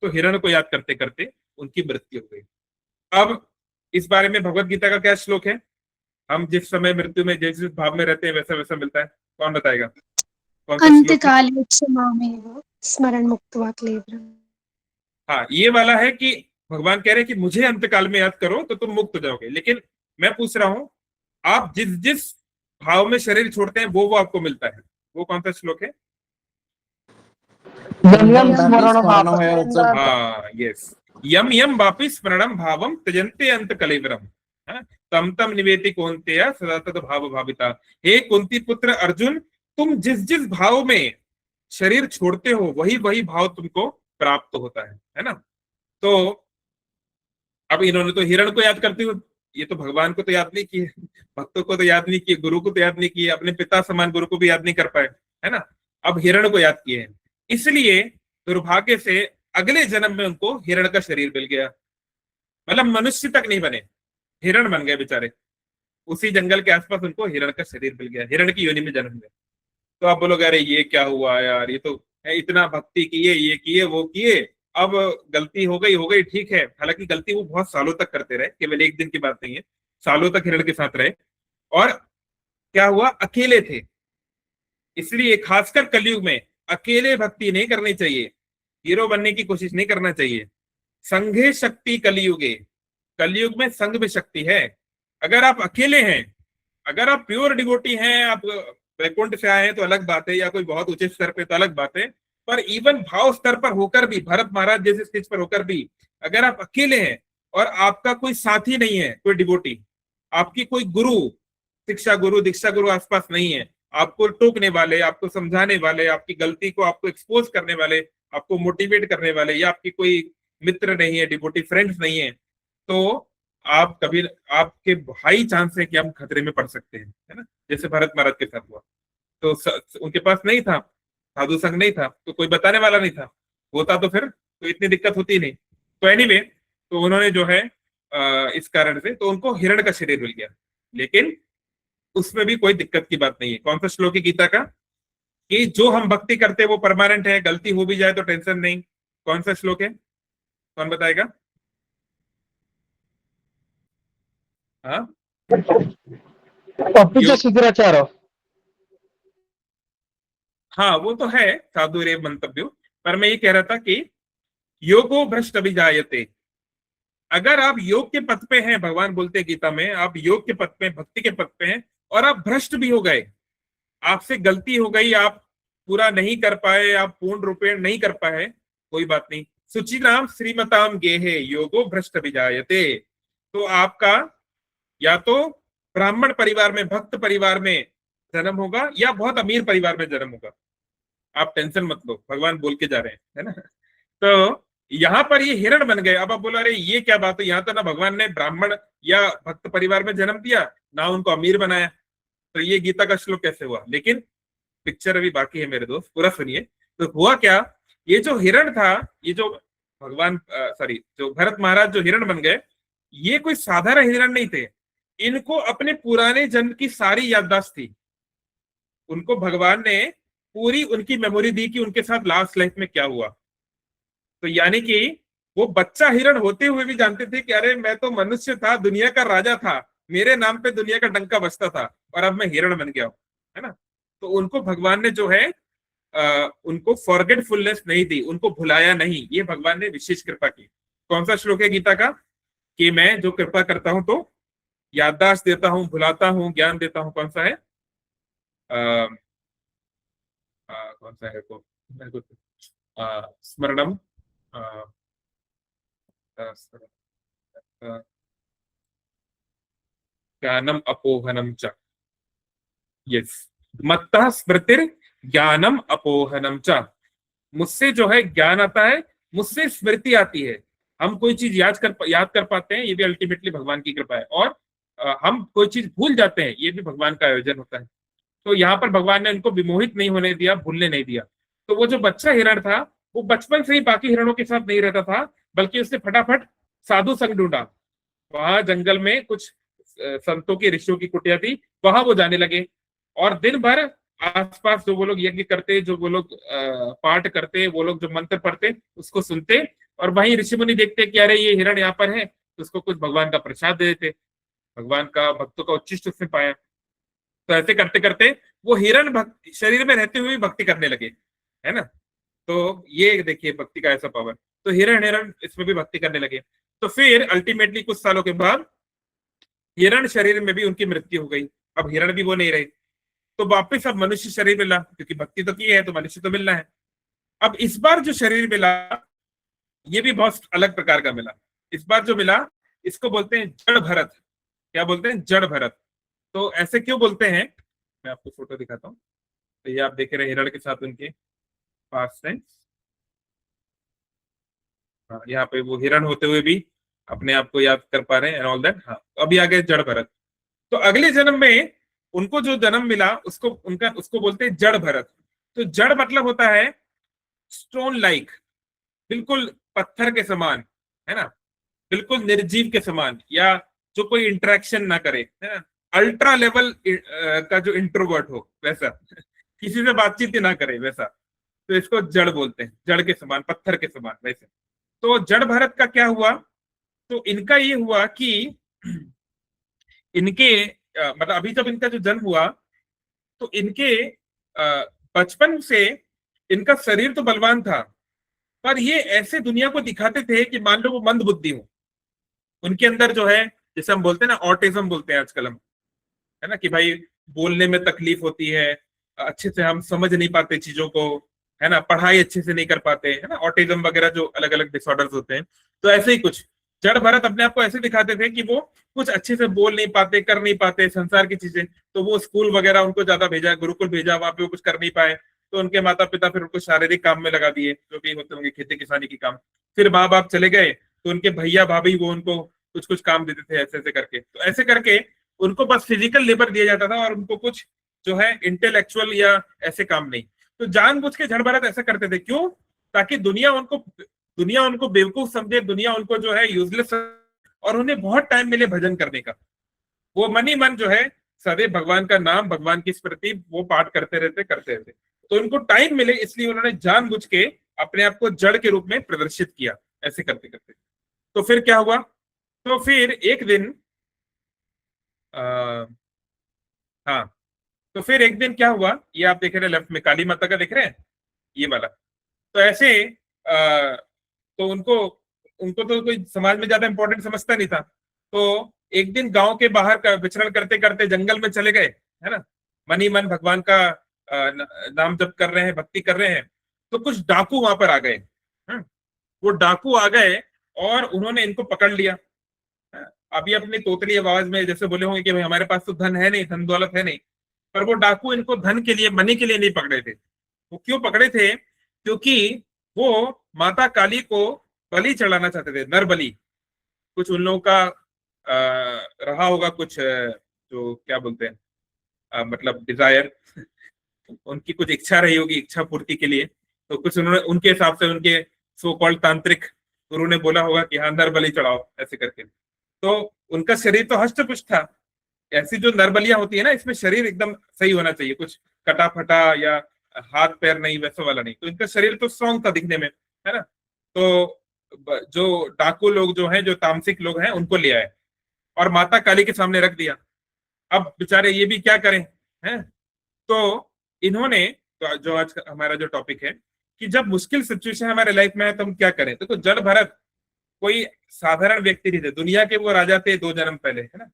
तो हिरण को याद करते करते उनकी मृत्यु हो गई। अब इस बारे में भगवत गीता का क्या श्लोक है, हम जिस समय मृत्यु में जिस जिस भाव में रहते हैं वैसा वैसा मिलता है? कौन बताएगा? कौन सा श्लोक है? अंतकाले च मामेव स्मरण मुक्त्वा क्लेवरम्। हाँ, ये वाला है कि भगवान कह रहे हैं कि मुझे अंतकाल में याद करो तो तुम मुक्त हो जाओगे। लेकिन मैं पूछ रहा हूं, आप जिस जिस भाव में शरीर छोड़ते हैं वो आपको मिलता है। वो कौन सा श्लोक है? यम यम स्मरण भाव। हाँ, यस। यम यम वापि स्मरणम भावम त्यजन्ते अंत कलेवरम। हाँ, तम तम निवेति कौन्तेय सदा तद भाव भाविता। हे कुंती पुत्र अर्जुन, तुम जिस जिस भाव में शरीर छोड़ते हो वही वही भाव तुमको प्राप्त होता है ना? तो अब इन्होंने तो हिरण को याद करते हुए, ये तो भगवान को तो याद नहीं किए, भक्तों को तो याद नहीं किए, गुरु को तो याद नहीं किए, अपने पिता समान गुरु को भी याद नहीं कर पाए, है ना? अब हिरण को याद किए हैं, इसलिए दुर्भाग्य से अगले जन्म में उनको हिरण का शरीर मिल गया। मतलब मनुष्य तक नहीं बने, हिरण बन गए बेचारे। उसी जंगल के आसपास उनको हिरण का शरीर मिल गया, हिरण की योनि में जन्म हुए। तो आप बोलोगे अरे ये क्या हुआ यार, ये तो इतना भक्ति किए, ये किए वो किए, अब गलती हो गई ठीक है। हालांकि गलती वो बहुत सालों तक करते रहे, केवल एक दिन की बात नहीं है, सालों तक हिरण के साथ रहे। और क्या हुआ, अकेले थे। इसलिए खासकर कलयुग में अकेले भक्ति नहीं करनी चाहिए, हीरो बनने की कोशिश नहीं करना चाहिए। संघे शक्ति कलयुगे, कलयुग में संघ में शक्ति है। अगर आप अकेले हैं, अगर आप प्योर डिवोटी हैं, आप वैकुंठ से आए हैं तो अलग बात है, या कोई बहुत ऊंचे स्तर पे तो अलग बात है। पर इवन भाव स्तर पर होकर भी, भरत महाराज जैसे स्टेज पर होकर भी अगर आप अकेले हैं और आपका कोई साथी नहीं है, कोई डिवोटी, आपकी कोई गुरु, शिक्षा गुरु, दीक्षा गुरु आसपास नहीं है, आपको टोकने वाले, आपको समझाने वाले, आपकी गलती को आपको एक्सपोज करने वाले, आपको मोटिवेट करने वाले, या आपकी कोई मित्र नहीं है, डिवोटी फ्रेंड्स नहीं है, तो आप कभी, आपके हाई चांस है कि हम खतरे में पड़ सकते हैं, है ना? जैसे भरत महाराज के साथ हुआ। तो उनके पास नहीं था, साधु संग नहीं था, तो कोई बताने वाला नहीं था, होता तो फिर तो इतनी दिक्कत होती नहीं। तो एनीवे, तो उन्होंने जो है इस कारण से तो उनको हिरण का शरीर मिल गया। लेकिन उसमें भी कोई दिक्कत की बात नहीं है। कौन सा श्लोक है गीता का? कि जो हम भक्ति करते हैं वो परमानेंट है, गलती हो भी जाए तो टेंशन नहीं। कौन सा श्लोक है, कौन बताएगा? हाँ, पीछे शुक्राचार। हाँ वो तो है, साधु रेव मंतव्यो। पर मैं ये कह रहा था कि योगो भ्रष्ट अभिजायते, अगर आप योग के पथ पे हैं, भगवान बोलते हैं गीता में, आप योग के पथ पे, भक्ति के पथ पे हैं, और आप भ्रष्ट भी हो गए, आपसे गलती हो गई, आप पूरा नहीं कर पाए, आप पूर्ण रूपेण नहीं कर पाए, कोई बात नहीं। सुचिनाम श्रीमताम गेहे योगो भ्रष्ट अभिजायते। तो आपका या तो ब्राह्मण परिवार में, भक्त परिवार में जन्म होगा, या बहुत अमीर परिवार में जन्म होगा। आप टेंशन मत लो, भगवान बोल के जा रहे हैं, है ना? तो यहाँ पर ये हिरण बन गए। अब आप बोलो अरे ये क्या बात है, यहाँ तो ना भगवान ने ब्राह्मण या भक्त परिवार में जन्म दिया, ना उनको अमीर बनाया, तो ये गीता का श्लोक कैसे हुआ? लेकिन पिक्चर अभी बाकी है मेरे दोस्त, पूरा सुनिए। तो हुआ क्या, ये जो हिरण था, ये जो भगवान सॉरी जो भरत महाराज जो हिरण बन गए, ये कोई साधारण हिरण नहीं थे। इनको अपने पुराने जन्म की सारी याददाश्त थी। उनको भगवान ने पूरी उनकी मेमोरी दी कि उनके साथ लास्ट लाइफ में क्या हुआ। तो यानी कि वो बच्चा हिरण होते हुए भी जानते थे कि अरे मैं तो मनुष्य था, दुनिया का राजा था, मेरे नाम पे दुनिया का डंका बजता था, और अब मैं हिरण बन गया हूं, है ना? तो उनको भगवान ने जो है उनको फॉरगेटफुलनेस नहीं दी, उनको भुलाया नहीं। ये भगवान ने विशेष कृपा की। कौन सा श्लोक है गीता का? कि मैं जो कृपा करता हूं तो याददाश्त देता हूं, भुलाता हूं, ज्ञान देता हूं। कौन सा है? कौन सा है को स्मरणम ज्ञानम अपोहनम च। यस, मत्तः स्मृतिर ज्ञानम अपोहनम च। मुझसे जो है ज्ञान आता है, मुझसे स्मृति आती है। हम कोई चीज याद कर पाते हैं, ये भी अल्टीमेटली भगवान की कृपा है। और हम कोई चीज भूल जाते हैं, ये भी भगवान का आयोजन होता है। तो यहाँ पर भगवान ने उनको विमोहित नहीं होने दिया, भूलने नहीं दिया। तो वो जो बच्चा हिरण था, वो बचपन से ही बाकी हिरणों के साथ नहीं रहता था, बल्कि उसने फटाफट साधु संग ढूंढा। वहां जंगल में कुछ संतों की, ऋषियों की कुटिया थी, वहां वो जाने लगे। और दिन भर आसपास जो वो लोग यज्ञ करते, जो वो लोग पाठ करते, वो लोग जो मंत्र पढ़ते, उसको सुनते। और वहीं ऋषि मुनि देखते कि अरे ये हिरण यहाँ पर है, तो उसको कुछ भगवान का प्रसाद दे देते। भगवान का भक्तों का उच्चिष्ट उसने पाया। तो ऐसे करते करते वो हिरण भक्ति शरीर में रहते हुए भी भक्ति करने लगे, है ना। तो ये देखिए भक्ति का ऐसा पावर। तो हिरण हिरण इसमें भी भक्ति करने लगे। तो फिर अल्टीमेटली कुछ सालों के बाद हिरण शरीर में भी उनकी मृत्यु हो गई। अब हिरण भी वो नहीं रहे, तो वापिस अब मनुष्य शरीर मिला, क्योंकि भक्ति तो की है तो मनुष्य तो मिलना है। अब इस बार जो शरीर मिला ये भी बहुत अलग प्रकार का मिला। इस बार जो मिला इसको बोलते हैं जड़ भरत। क्या बोलते हैं? जड़ भरत। तो ऐसे क्यों बोलते हैं, मैं आपको फोटो दिखाता हूँ। तो ये आप देख रहे हैं हिरण के साथ उनके पास टेंस। हाँ, यहाँ पे वो हिरण होते हुए भी अपने आप को याद कर पा रहे हैं एंड ऑल दैट। हाँ, अभी आ गए जड़ भरत। तो अगले जन्म में उनको जो जन्म मिला उसको बोलते हैं जड़ भरत। तो जड़ मतलब होता है स्टोन लाइक, बिल्कुल पत्थर के समान, है ना, बिल्कुल निर्जीव के समान, या जो कोई इंटरेक्शन ना करे, है ना, अल्ट्रा लेवल का जो इंट्रोवर्ट हो वैसा, किसी से बातचीत ही ना करे वैसा। तो इसको जड़ बोलते हैं, जड़ के समान, पत्थर के समान वैसे। तो जड़ भरत का क्या हुआ? तो इनका ये हुआ कि इनके मतलब अभी जब इनका जो जन्म हुआ तो इनके बचपन से इनका शरीर तो बलवान था, पर ये ऐसे दुनिया को दिखाते थे कि मान लो वो मंद बुद्धि हो। उनके अंदर जो है, जैसे हम बोलते हैं ना, ऑटिज्म बोलते हैं आजकल हम, है ना, कि भाई बोलने में तकलीफ होती है, अच्छे से हम समझ नहीं पाते चीजों को, है ना, पढ़ाई अच्छे से नहीं कर पाते, है ना, ऑटिज्म वगैरह जो अलग अलग डिसऑर्डर्स होते हैं। तो ऐसे ही कुछ जड़ भरत अपने आप को ऐसे दिखाते थे कि वो कुछ अच्छे से बोल नहीं पाते, कर नहीं पाते संसार की चीजें। तो वो स्कूल वगैरह उनको ज्यादा भेजा, गुरुकुल भेजा, वहां पे वो कुछ कर नहीं पाए। तो उनके माता पिता फिर उनको शारीरिक काम में लगा दिए, जो भी होते होंगे खेती किसानी की काम। फिर माँ बाप चले गए तो उनके भैया भाभी वो उनको कुछ कुछ काम देते थे, ऐसे ऐसे करके। तो ऐसे करके उनको बस फिजिकल लेबर दिया जाता था और उनको कुछ जो है इंटेलेक्चुअल या ऐसे काम नहीं। तो जानबूझ के जड़ भरत ऐसा करते थे, क्यों? ताकि दुनिया उनको बेवकूफ समझे, दुनिया उनको जो है यूजलेस, और उन्हें बहुत टाइम मिले भजन करने का। वो मन ही मन जो है सदैव भगवान का नाम, भगवान की स्मृति वो पाठ करते रहते। तो उनको टाइम मिले इसलिए उन्होंने जानबूझ के अपने आप को जड़ के रूप में प्रदर्शित किया, ऐसे करते करते। तो फिर क्या हुआ? तो फिर एक दिन हाँ, तो फिर एक दिन क्या हुआ, ये आप देख रहे हैं लेफ्ट में काली माता का देख रहे हैं, ये वाला। तो ऐसे तो उनको उनको तो कोई समाज में ज्यादा इंपॉर्टेंट समझता नहीं था। तो एक दिन गांव के बाहर का विचरण करते करते जंगल में चले गए, है ना, मन ही मन भगवान का नाम जप कर रहे हैं, भक्ति कर रहे हैं। तो कुछ डाकू वहां पर आ गए। वो डाकू आ गए और उन्होंने इनको पकड़ लिया। अभी अपनी तोतली आवाज में जैसे बोले होंगे कि भाई हमारे पास तो धन है नहीं, धन दौलत है नहीं। पर वो डाकू इनको धन के लिए, मनी के लिए नहीं पकड़े थे। वो क्यों पकड़े थे? क्योंकि वो माता काली को बलि चढ़ाना चाहते थे, नर बलि। कुछ उन लोगों का रहा होगा कुछ जो क्या बोलते हैं मतलब डिजायर, उनकी कुछ इच्छा रही होगी, इच्छा पूर्ति के लिए। तो कुछ उन्होंने उनके हिसाब से उनके सो कॉल्ड तांत्रिक गुरु ने बोला होगा कि हाँ नर बलि चढ़ाओ, ऐसे करके। तो उनका शरीर तो हष्ट पुष्ट था। ऐसी जो नरबलियां होती है ना, इसमें शरीर एकदम सही होना चाहिए, कुछ कटा फटा या हाथ पैर नहीं, वैसा वाला नहीं। तो इनका शरीर तो स्ट्रॉन्ग था दिखने में, है ना। तो जो डाकू लोग जो हैं, जो तामसिक लोग हैं, उनको ले आए और माता काली के सामने रख दिया। अब बेचारे ये भी क्या करें, हैं। तो इन्होंने, तो जो आज हमारा जो टॉपिक है कि जब मुश्किल सिचुएशन हमारे लाइफ में है तो हम क्या करें। तो जड़ भरत कोई साधारण व्यक्ति नहीं थे, दुनिया के वो राजा थे 2 जन्म पहले, है ना।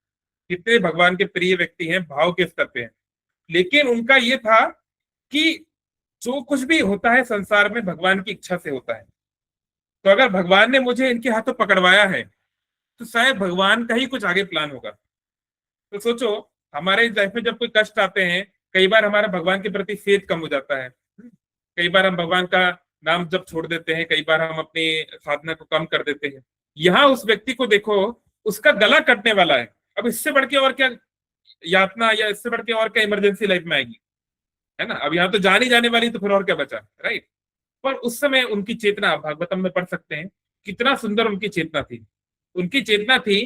कितने भगवान के प्रिय व्यक्ति हैं, भाव के स्तर पे हैं। लेकिन उनका ये था कि जो कुछ भी होता है संसार में भगवान की इच्छा से होता है। तो अगर भगवान ने मुझे इनके हाथों पकड़वाया है तो शायद भगवान का ही कुछ आगे प्लान होगा। तो सोचो, हमारे लाइफ में जब कोई कष्ट आते हैं, कई बार हमारा भगवान के प्रति फेथ कम हो जाता है, कई बार हम भगवान का नाम जब छोड़ देते हैं, कई बार हम अपनी साधना को कम कर देते हैं। यहाँ उस व्यक्ति को देखो, उसका गला कटने वाला है। अब इससे बढ़ के और क्या यातना, या इससे बढ़ के और क्या इमरजेंसी लाइफ में आएगी, है ना। अब यहाँ तो जान ही जाने वाली, तो फिर और क्या बचा, राइट। पर उस समय उनकी चेतना, भागवतम में पढ़ सकते हैं कितना सुंदर उनकी चेतना थी। उनकी चेतना थी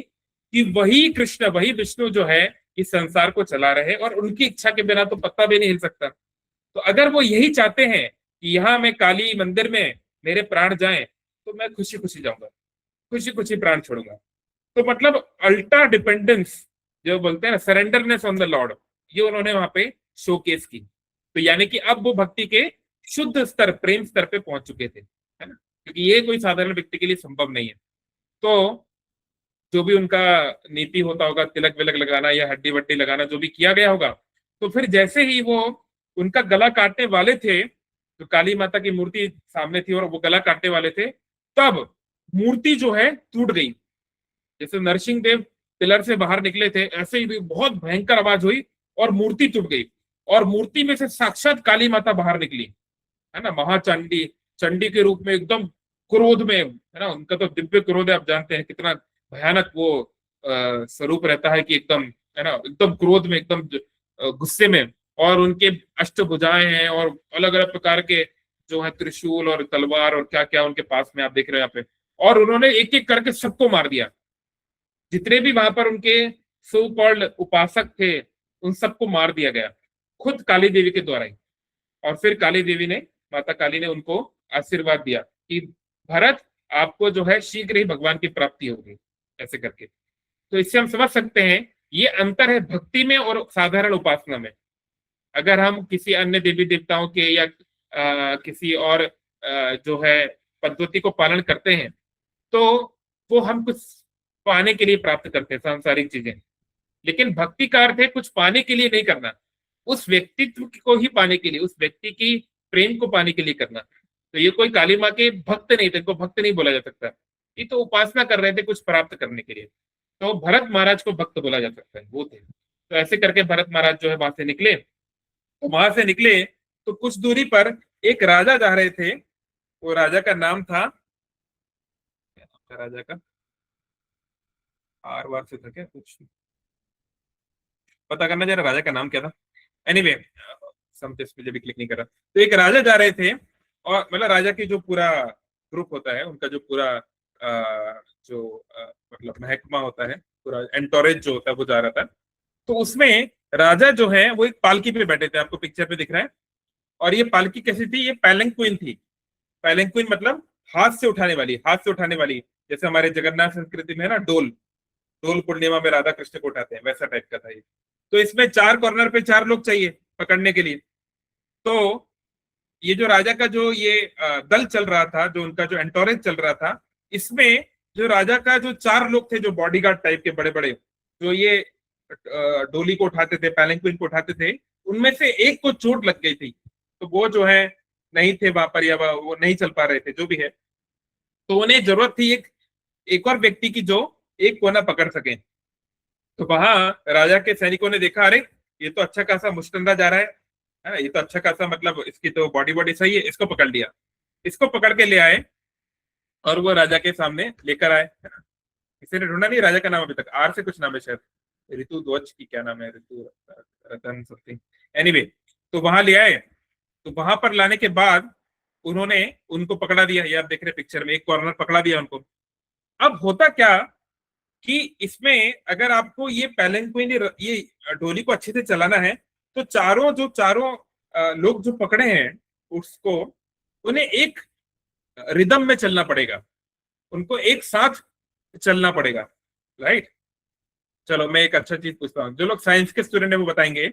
कि वही कृष्ण, वही विष्णु जो है इस संसार को चला रहे, और उनकी इच्छा के बिना तो पत्ता भी नहीं हिल सकता। तो अगर वो यही चाहते हैं कि यहाँ मैं काली मंदिर में मेरे प्राण जाएं, तो मैं खुशी खुशी जाऊंगा, खुशी खुशी प्राण छोड़ूंगा। तो मतलब अल्ट्रा डिपेंडेंस जो बोलते हैं ना सरेंडरनेस ऑन द लॉर्ड, ये उन्होंने वहां पे शोकेस की। तो यानी कि अब वो भक्ति के शुद्ध स्तर, प्रेम स्तर पे पहुंच चुके थे, है ना, क्योंकि ये कोई साधारण व्यक्ति के लिए संभव नहीं है। तो जो भी उनका नीति होता होगा, तिलक विलक लगाना या हड्डी वड्डी लगाना, जो भी किया गया होगा, तो फिर जैसे ही वो उनका गला काटने वाले थे, जो काली माता की मूर्ति सामने थी और वो गला काटने वाले थे, तब मूर्ति जो है टूट गई। जैसे नरसिंह देव पिलर से बाहर निकले थे, ऐसे ही भी बहुत भयंकर आवाज हुई और मूर्ति टूट गई, और मूर्ति में से साक्षात काली माता बाहर निकली, है ना, महाचंडी, चंडी के रूप में, एकदम क्रोध में, है ना, उनका तो दिव्य क्रोध है, आप जानते हैं कितना भयानक वो स्वरूप रहता है कि एकदम, है ना, एकदम क्रोध में, एकदम गुस्से में, और उनके अष्टभुजाएं हैं और अलग अलग प्रकार के जो है त्रिशूल और तलवार और क्या क्या उनके पास में आप देख रहे हो यहाँ पे, और उन्होंने एक एक करके सबको मार दिया, जितने भी वहां पर उनके सो कॉल्ड उपासक थे उन सबको मार दिया गया, खुद काली देवी के द्वारा ही। और फिर काली देवी ने, माता काली ने उनको आशीर्वाद दिया कि भरत, आपको जो है शीघ्र ही भगवान की प्राप्ति होगी, ऐसे करके। तो इससे हम समझ सकते हैं ये अंतर है भक्ति में और साधारण उपासना में। अगर हम किसी अन्य देवी देवताओं के या किसी और जो है पद्धति को पालन करते हैं, तो वो हम कुछ पाने के लिए प्राप्त करते हैं, सांसारिक चीजें। लेकिन भक्ति का अर्थ है कुछ पाने के लिए नहीं करना, उस व्यक्तित्व को ही पाने के लिए, उस व्यक्ति की प्रेम को पाने के लिए करना। तो ये कोई काली माँ के भक्त नहीं थे, इनको भक्त नहीं बोला जा सकता, ये तो उपासना कर रहे थे कुछ प्राप्त करने के लिए। तो भरत महाराज को भक्त बोला जा सकता है, वो थे। तो ऐसे करके भरत महाराज जो है वहां से निकले। तो वहां से निकले तो कुछ दूरी पर एक राजा जा रहे थे, वो राजा का नाम था, क्या नाम था राजा का, आर वार से था क्या, कुछ पता करना जरा राजा का नाम क्या था। एनीवे, सम पे मुझे भी क्लिक नहीं कर रहा। तो एक राजा जा रहे थे, और मतलब राजा की जो पूरा ग्रुप होता है, उनका जो पूरा मतलब महकमा होता है, पूरा एंटोरेज जो होता है, वो जा रहा था। तो उसमें राजा जो है वो एक पालकी पे बैठे थे, आपको पिक्चर पे दिख रहा है। और ये पालकी कैसी थी, ये पैलेंक्विन थी। पैलेंक्विन मतलब हाथ से उठाने वाली, हाथ से उठाने वाली, जैसे हमारे जगन्नाथ संस्कृति में है ना, डोल, डोल पूर्णिमा में राधा कृष्ण को उठाते हैं, वैसा टाइप का था ये। तो इसमें 4 कॉर्नर पे 4 लोग चाहिए पकड़ने के लिए। तो ये जो राजा का जो ये दल चल रहा था, जो उनका जो एंटोरेज चल रहा था, इसमें जो राजा का जो 4 लोग थे, जो बॉडीगार्ड टाइप के बड़े बड़े, जो ये डोली को उठाते थे, पैलेंक्विन को उठाते थे, उनमें से एक को चोट लग गई थी, तो वो जो है नहीं थे वहां पर, या वो नहीं चल पा रहे थे, जो भी है। तो उन्हें जरूरत थी एक और व्यक्ति की जो एक कोना पकड़ सके। तो वहां राजा के सैनिकों ने देखा, अरे ये तो अच्छा खासा मुस्टंदा जा रहा है ना, ये तो अच्छा खासा, मतलब इसकी तो बॉडी बॉडी सही है, इसको पकड़ लिया। इसको पकड़ के ले आए और वो राजा के सामने लेकर आए, है ना। किसी ने ढूंढा नहीं राजा का नाम अभी तक, आर से कुछ नाम है शायद, ऋतु ध्वज की क्या नाम है, ऋतु रतन समथिंग। एनीवे, तो वहां ले आए। तो वहां पर लाने के बाद उन्होंने उनको पकड़ा दिया, ये आप देख रहे पिक्चर में, एक कॉर्नर पकड़ा दिया उनको। अब होता क्या कि इसमें अगर आपको ये पैलेंक्विन, ये डोली को अच्छे से चलाना है, तो चारों लोग जो पकड़े हैं उसको, उन्हें एक रिदम में चलना पड़ेगा, उनको एक साथ चलना पड़ेगा, राइट। चलो मैं एक अच्छा चीज पूछता हूँ, जो लोग साइंस के स्टूडेंट है वो बताएंगे।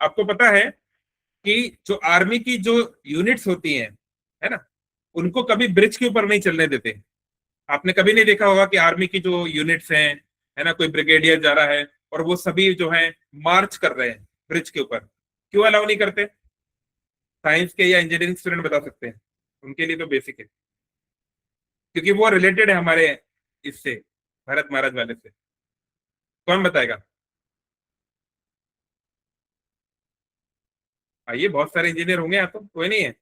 आपको पता है कि जो आर्मी की जो यूनिट्स होती हैं, है ना, उनको कभी ब्रिज के ऊपर नहीं चलने देते। आपने कभी नहीं देखा होगा कि आर्मी की जो यूनिट्स हैं, है ना, कोई ब्रिगेडियर जा रहा है और वो सभी जो है मार्च कर रहे हैं ब्रिज के ऊपर, क्यों अलाउ नहीं करते? साइंस के या इंजीनियरिंग स्टूडेंट बता सकते हैं, उनके लिए तो बेसिक है, क्योंकि वो रिलेटेड है हमारे इससे, भरत महाराज वाले से। कौन बताएगा? आइए, बहुत सारे इंजीनियर होंगे यहाँ, तो कोई नहीं है।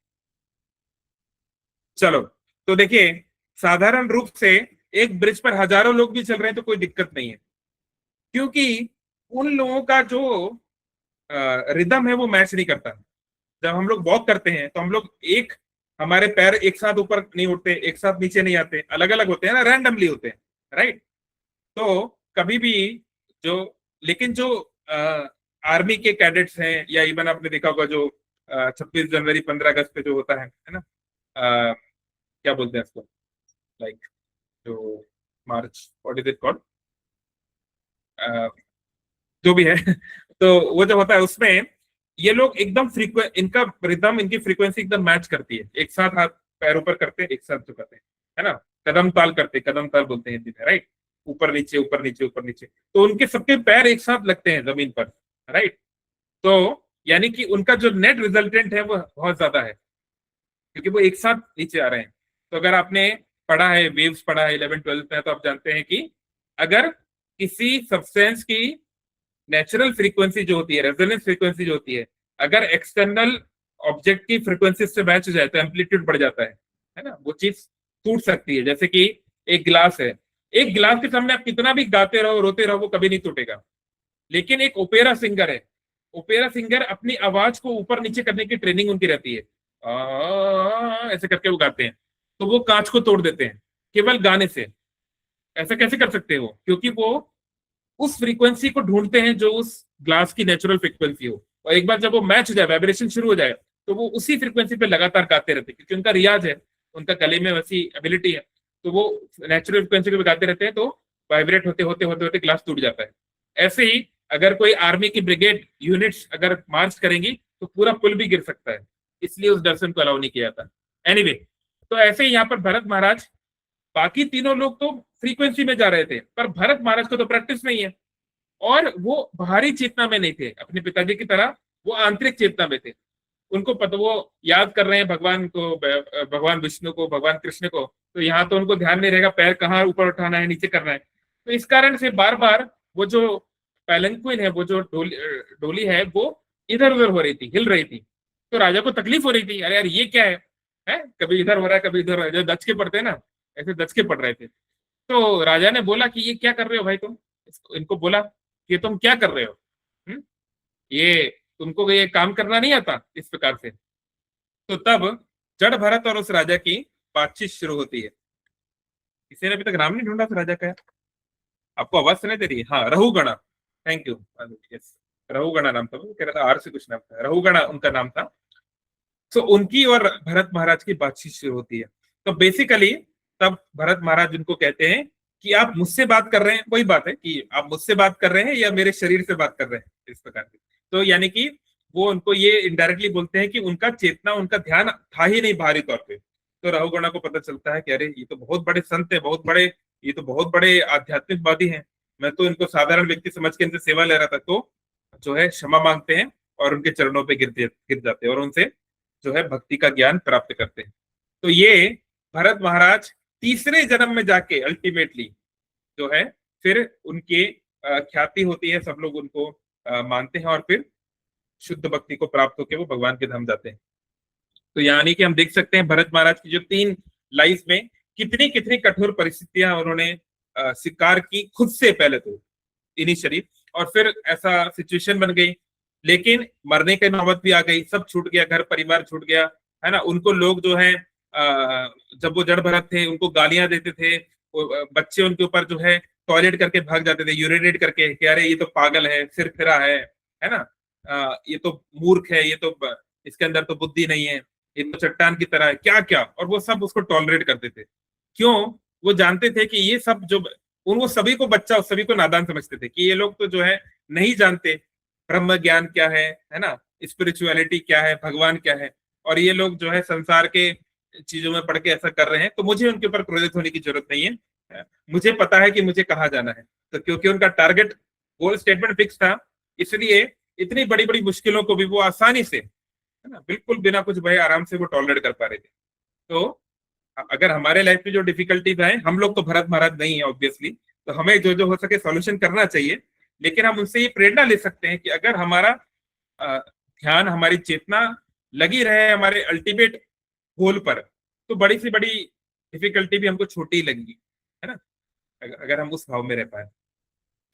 चलो, तो देखिए, साधारण रूप से एक ब्रिज पर हजारों लोग भी चल रहे हैं तो कोई दिक्कत नहीं है, क्योंकि उन लोगों का जो रिदम है वो मैच नहीं करता। जब हम लोग वॉक करते हैं तो हम लोग हमारे पैर एक साथ ऊपर नहीं उठते, एक साथ नीचे नहीं आते, अलग अलग होते हैं ना, रैंडमली होते हैं, राइट। तो कभी भी जो, लेकिन जो आर्मी के कैडेट्स हैं, या इवन आपने देखा होगा जो 26 जनवरी 15 अगस्त पे जो होता है ना, क्या बोलते हैं इसको, लाइक जो मार्च, व्हाट इज इट कॉल्ड, जो भी है तो वो जब होता है उसमें ये लोग एकदम इनका रिदम, इनकी फ्रीक्वेंसी एकदम मैच करती है। एक साथ हाथ पैर ऊपर करते हैं, एक साथ झुकाते हैं, है ना, कदम ताल करते, कदम ताल बोलते हैं हिंदी में, राइट, ऊपर नीचे ऊपर नीचे ऊपर नीचे। तो उनके सबके पैर एक साथ लगते हैं जमीन पर, राइट। तो यानी कि उनका जो नेट रिजल्टेंट है वो बहुत ज्यादा है, क्योंकि वो एक साथ नीचे आ रहे हैं। तो अगर आपने पढ़ा है, वेव्स पढ़ा है 11th-12th में, तो आप जानते हैं कि अगर किसी सब्सटेंस की नेचुरल फ्रीक्वेंसी जो होती है, रेजोनेंस फ्रीक्वेंसी जो होती है, अगर एक्सटर्नल ऑब्जेक्ट की फ्रीक्वेंसी से मैच हो जाए तो एम्पलीट्यूड बढ़ जाता है ना, वो चीज टूट सकती है। जैसे कि एक गिलास है, एक गिलास के सामने आप कितना भी गाते रहो, रोते रहो, वो कभी नहीं टूटेगा। लेकिन एक ओपेरा सिंगर है, ओपेरा सिंगर अपनी आवाज को ऊपर नीचे करने की ट्रेनिंग उनकी रहती है, ऐसे करके वो गाते हैं, तो वो कांच को तोड़ देते हैं केवल गाने से। ऐसा कैसे कर सकते हो? क्योंकि वो उस फ्रीक्वेंसी को ढूंढते हैं जो उस ग्लास की नेचुरल फ्रीक्वेंसी हो, और एक बार जब वो मैच हो जाए, वाइब्रेशन शुरू हो जाए, तो वो उसी फ्रीक्वेंसी पे लगातार गाते रहते हैं, क्योंकि उनका रियाज है, उनका गले में वैसी एबिलिटी है। तो वो नेचुरल फ्रीक्वेंसी पे गाते रहते हैं, तो वाइब्रेट होते होते होते होते ग्लास टूट जाता है। ऐसे ही अगर कोई आर्मी की ब्रिगेड यूनिट्स अगर मार्च करेंगी तो पूरा पुल भी गिर सकता है, इसलिए उस दर्शन को अलाउ नहीं किया जाता। एनीवे, तो ऐसे ही यहाँ पर भरत महाराज, बाकी तीनों लोग तो फ्रीक्वेंसी में जा रहे थे, पर भरत महाराज को तो प्रैक्टिस नहीं है, और वो बाहरी चेतना में नहीं थे अपने पिताजी की तरह, वो आंतरिक चेतना में थे। उनको पता, वो याद कर रहे हैं भगवान को, भगवान विष्णु को, भगवान कृष्ण को, तो यहाँ तो उनको ध्यान नहीं रहेगा पैर कहाँ ऊपर उठाना है, नीचे करना है। तो इस कारण से बार बार वो जो पैलंक्विन है, वो जो डोली है, वो इधर उधर हो रही थी, हिल रही थी। तो राजा को तकलीफ हो रही थी, अरे यार ये क्या है, कभी इधर हो रहा है कभी इधर हो रहा है, जो दच के पड़ते हैं ना, ऐसे दच के पड़ रहे थे। तो राजा ने बोला कि ये क्या कर रहे हो भाई तुम, इनको बोला कि तुम क्या कर रहे हो, ये तुमको ये काम करना नहीं आता इस प्रकार से। तो तब जड़ भरत और उस राजा की बातचीत शुरू होती है। किसी ने अभी तक नाम नहीं ढूंढा था राजा का? आपको आवाज सुनाई दे रही है? हाँ, रहुगणा, थैंक यू, यस, रहुगणा नाम था, वो कह रहा था आर से कुछ नाम था, रहुगणा उनका नाम था। तो उनकी और भरत महाराज की बातचीत शुरू होती है। तो बेसिकली तब भरत महाराज उनको कहते हैं कि आप मुझसे बात कर रहे हैं, वही बात है कि आप मुझसे बात कर रहे हैं या मेरे शरीर से बात कर रहे हैं, इस प्रकार की। तो यानी कि वो उनको ये इनडायरेक्टली बोलते हैं कि उनका चेतना, उनका ध्यान था ही नहीं बाहरी तौर पे। तो रहुगणा को पता चलता है कि अरे ये तो बहुत बड़े संत है, बहुत बड़े, ये तो बहुत बड़े आध्यात्मिकवादी हैं, मैं तो इनको साधारण व्यक्ति समझ के इनसे सेवा ले रहा था। तो जो है क्षमा मांगते हैं और उनके चरणों पे गिर जाते हैं और उनसे जो है भक्ति का ज्ञान प्राप्त करते हैं। तो ये भरत महाराज तीसरे जन्म में जाके अल्टीमेटली जो है फिर उनके ख्याति होती है, सब लोग उनको मानते हैं और फिर शुद्ध भक्ति को प्राप्त होकर वो भगवान के धाम जाते हैं। तो यानी कि हम देख सकते हैं भरत महाराज की जो 3 लाइफ में कितनी कितनी कठोर परिस्थितियां उन्होंने स्वीकार की खुद से, पहले तो इनिशियली, और फिर ऐसा सिचुएशन बन गई, लेकिन मरने की नौबत भी आ गई, सब छूट गया, घर परिवार छूट गया, है ना। उनको लोग जो है जब वो जड़ भरत थे उनको गालियां देते थे, बच्चे उनके ऊपर जो है टॉयलेट करके भाग जाते थे, यूरिनेट करके कि अरे ये तो पागल है, सिर फिरा है ना, ये तो मूर्ख है, ये तो इसके अंदर तो बुद्धि नहीं है, ये तो चट्टान की तरह है, क्या क्या, और वो सब उसको टॉलरेट करते थे। क्यों? वो जानते थे कि ये सब जो वो सभी को बच्चा, सभी को नादान समझते थे कि ये लोग तो जो है नहीं जानते ब्रह्म ज्ञान क्या है ना, स्पिरिचुअलिटी क्या है, भगवान क्या है, और ये लोग जो है संसार के चीजों में पढ़ के ऐसा कर रहे हैं। तो मुझे उनके ऊपर क्रोधित होने की जरूरत नहीं है, मुझे पता है कि मुझे कहाँ जाना है। तो क्योंकि उनका टारगेट गोल स्टेटमेंट फिक्स था, इसलिए इतनी बड़ी बड़ी मुश्किलों को भी वो आसानी से, है ना, बिल्कुल बिना कुछ भय आराम से वो टॉलरेट कर पा रहे थे। तो अगर हमारे लाइफ में जो डिफिकल्टीज आए, हम लोग तो भरत महाराज नहीं है ऑब्वियसली, तो हमें जो जो हो सके सॉल्यूशन करना चाहिए, लेकिन हम उनसे ये प्रेरणा ले सकते हैं कि अगर हमारा ध्यान, हमारी चेतना लगी रहे हमारे अल्टीमेट गोल पर, तो बड़ी सी बड़ी डिफिकल्टी भी हमको छोटी लगेगी, है ना, अगर हम उस भाव में रह पाए।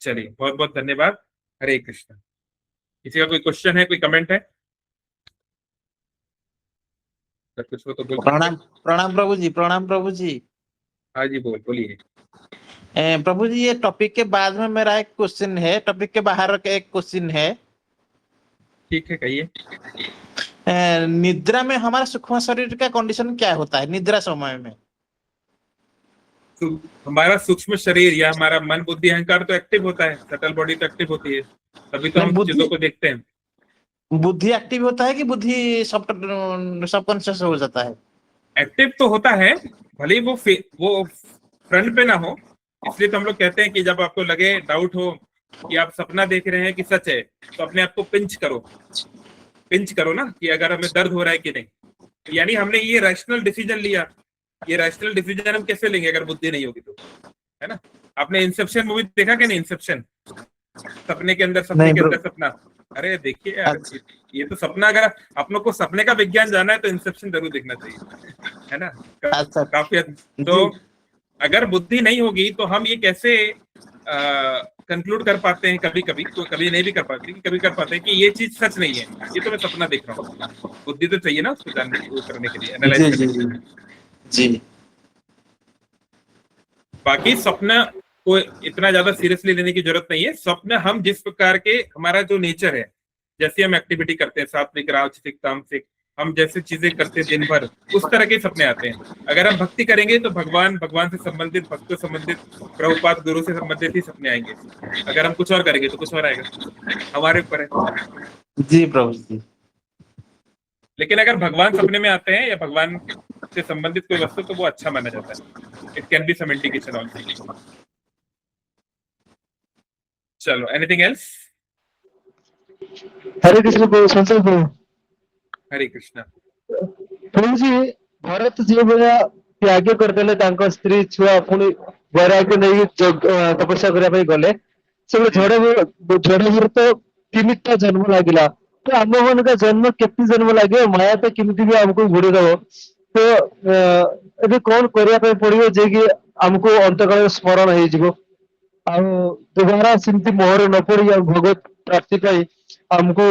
चलिए, बहुत बहुत धन्यवाद। हरे कृष्ण। किसी का कोई क्वेश्चन है, कोई कमेंट है? कुछ हो तो बोल। प्रणाम प्रणाम प्रभु जी, प्रणाम प्रभु जी। हाँ जी, बोलिए। प्रभु जी, ये टॉपिक के बाद में मेरा एक क्वेश्चन है, टॉपिक के बाहर का एक क्वेश्चन है। ठीक है, कहिए। निद्रा में हमारा सूक्ष्म शरीर का कंडीशन क्या होता है निद्रा समय में? हमारा सूक्ष्म शरीर या हमारा मन बुद्धि अहंकार तो एक्टिव होता है, सटल बॉडी तो एक्टिव होती है, तभी तो नहीं, हम बुद्धि चीजों को देखते हैं। बुद्धि एक्टिव होता है कि बुद्धि सबकॉन्शियस हो जाता है? एक्टिव तो होता है, भले ही वो फ्रंट पे ना हो। इसलिए तो हम लोग कहते हैं कि जब आपको लगे, डाउट हो कि आप सपना देख रहे हैं कि सच है, तो अपने आप को पिंच करो ना कि अगर हमें दर्द हो रहा है कि नहीं। यानी हमने ये रैशनल डिसीजन लिया। ये रैशनल डिसीजन हम कैसे लेंगे अगर बुद्धि नहीं होगी तो, है ना। आपने इंसेप्शन मूवी देखा कि नहीं? इंसेप्शन, सपने के अंदर नहीं ब्रो। सपना। अरे देखिए यार, अच्छा ये तो सपना, अगर अपनों को सपने का विज्ञान जाना है तो इंसेप्शन जरूर देखना चाहिए, है ना। अच्छा काफी तो जी। अगर बुद्धि नहीं होगी तो हम ये कैसे कंक्लूड कर पाते हैं, कभी कभी तो, कभी नहीं भी कर पाते, कभी कर पाते हैं कि ये चीज सच नहीं है, ये तो मैं सपना देख रहा हूँ। बुद्धि तो चाहिए ना उसको जानने, वो करने के लिए, एनालाइज जी करने जी के लिए। जी जी। बाकी सपना को इतना ज्यादा सीरियसली लेने की जरूरत नहीं है। स्वप्न हम जिस प्रकार के, हमारा जो नेचर है, जैसे हम एक्टिविटी करते हैं, सात्विक राजसिक तामसिक, हम जैसे चीजें करते हैं दिन भर, उस तरह के सपने आते हैं। अगर हम भक्ति करेंगे तो भगवान से संबंधित, भक्त से संबंधित, प्रभुपाद गुरु से संबंधित ही सपने आएंगे। अगर हम कुछ और करेंगे तो कुछ और आएगा, हमारे ऊपर है। जी प्रभु जी। लेकिन अगर भगवान सपने में आते हैं या भगवान से संबंधित कोई वस्तु, तो वो अच्छा माना जाता है। It can be some indication also. चलो, एनीथिंग एल्स? हरे कृष्ण प्रभु, संसद प्रभु। हरे कृष्णा। ପ୍ରଭୁଜୀ ଭରତ ଯେଉଁଭଳିଆ ତ୍ୟାଗ କରିଦେଲେ ତାଙ୍କ ସ୍ତ୍ରୀ ଛୁଆ ପୁଣି ବୈରାଗ୍ୟ ନେଇକି ତପସ୍ୟା କରିବା ପାଇଁ ଗଲେ, ସେବେଳେ ଝଡ଼ ତ 3ଟା ଜନ୍ମ ଲାଗିଲା। ତ ଆମ ମାନଙ୍କ ଜନ୍ମ କେତେ ଜନ୍ମ ଲାଗିବ? ମାୟା ତ କେମିତି ବି ଆମକୁ ଘୋଡେଇଦବ। ତ ଏବେ କଣ କରିବା ପାଇଁ ପଡିବ ଯେ କି ଆମକୁ ଅନ୍ତକାଳରେ ସ୍ମରଣ ହେଇଯିବ, ଆଉ ଦୁବାରା ସେମିତି ମୋହରେ ନ ପଡି ଆଉ ଭଗବତ ପ୍ରାପ୍ତି ପାଇଁ ଆମକୁ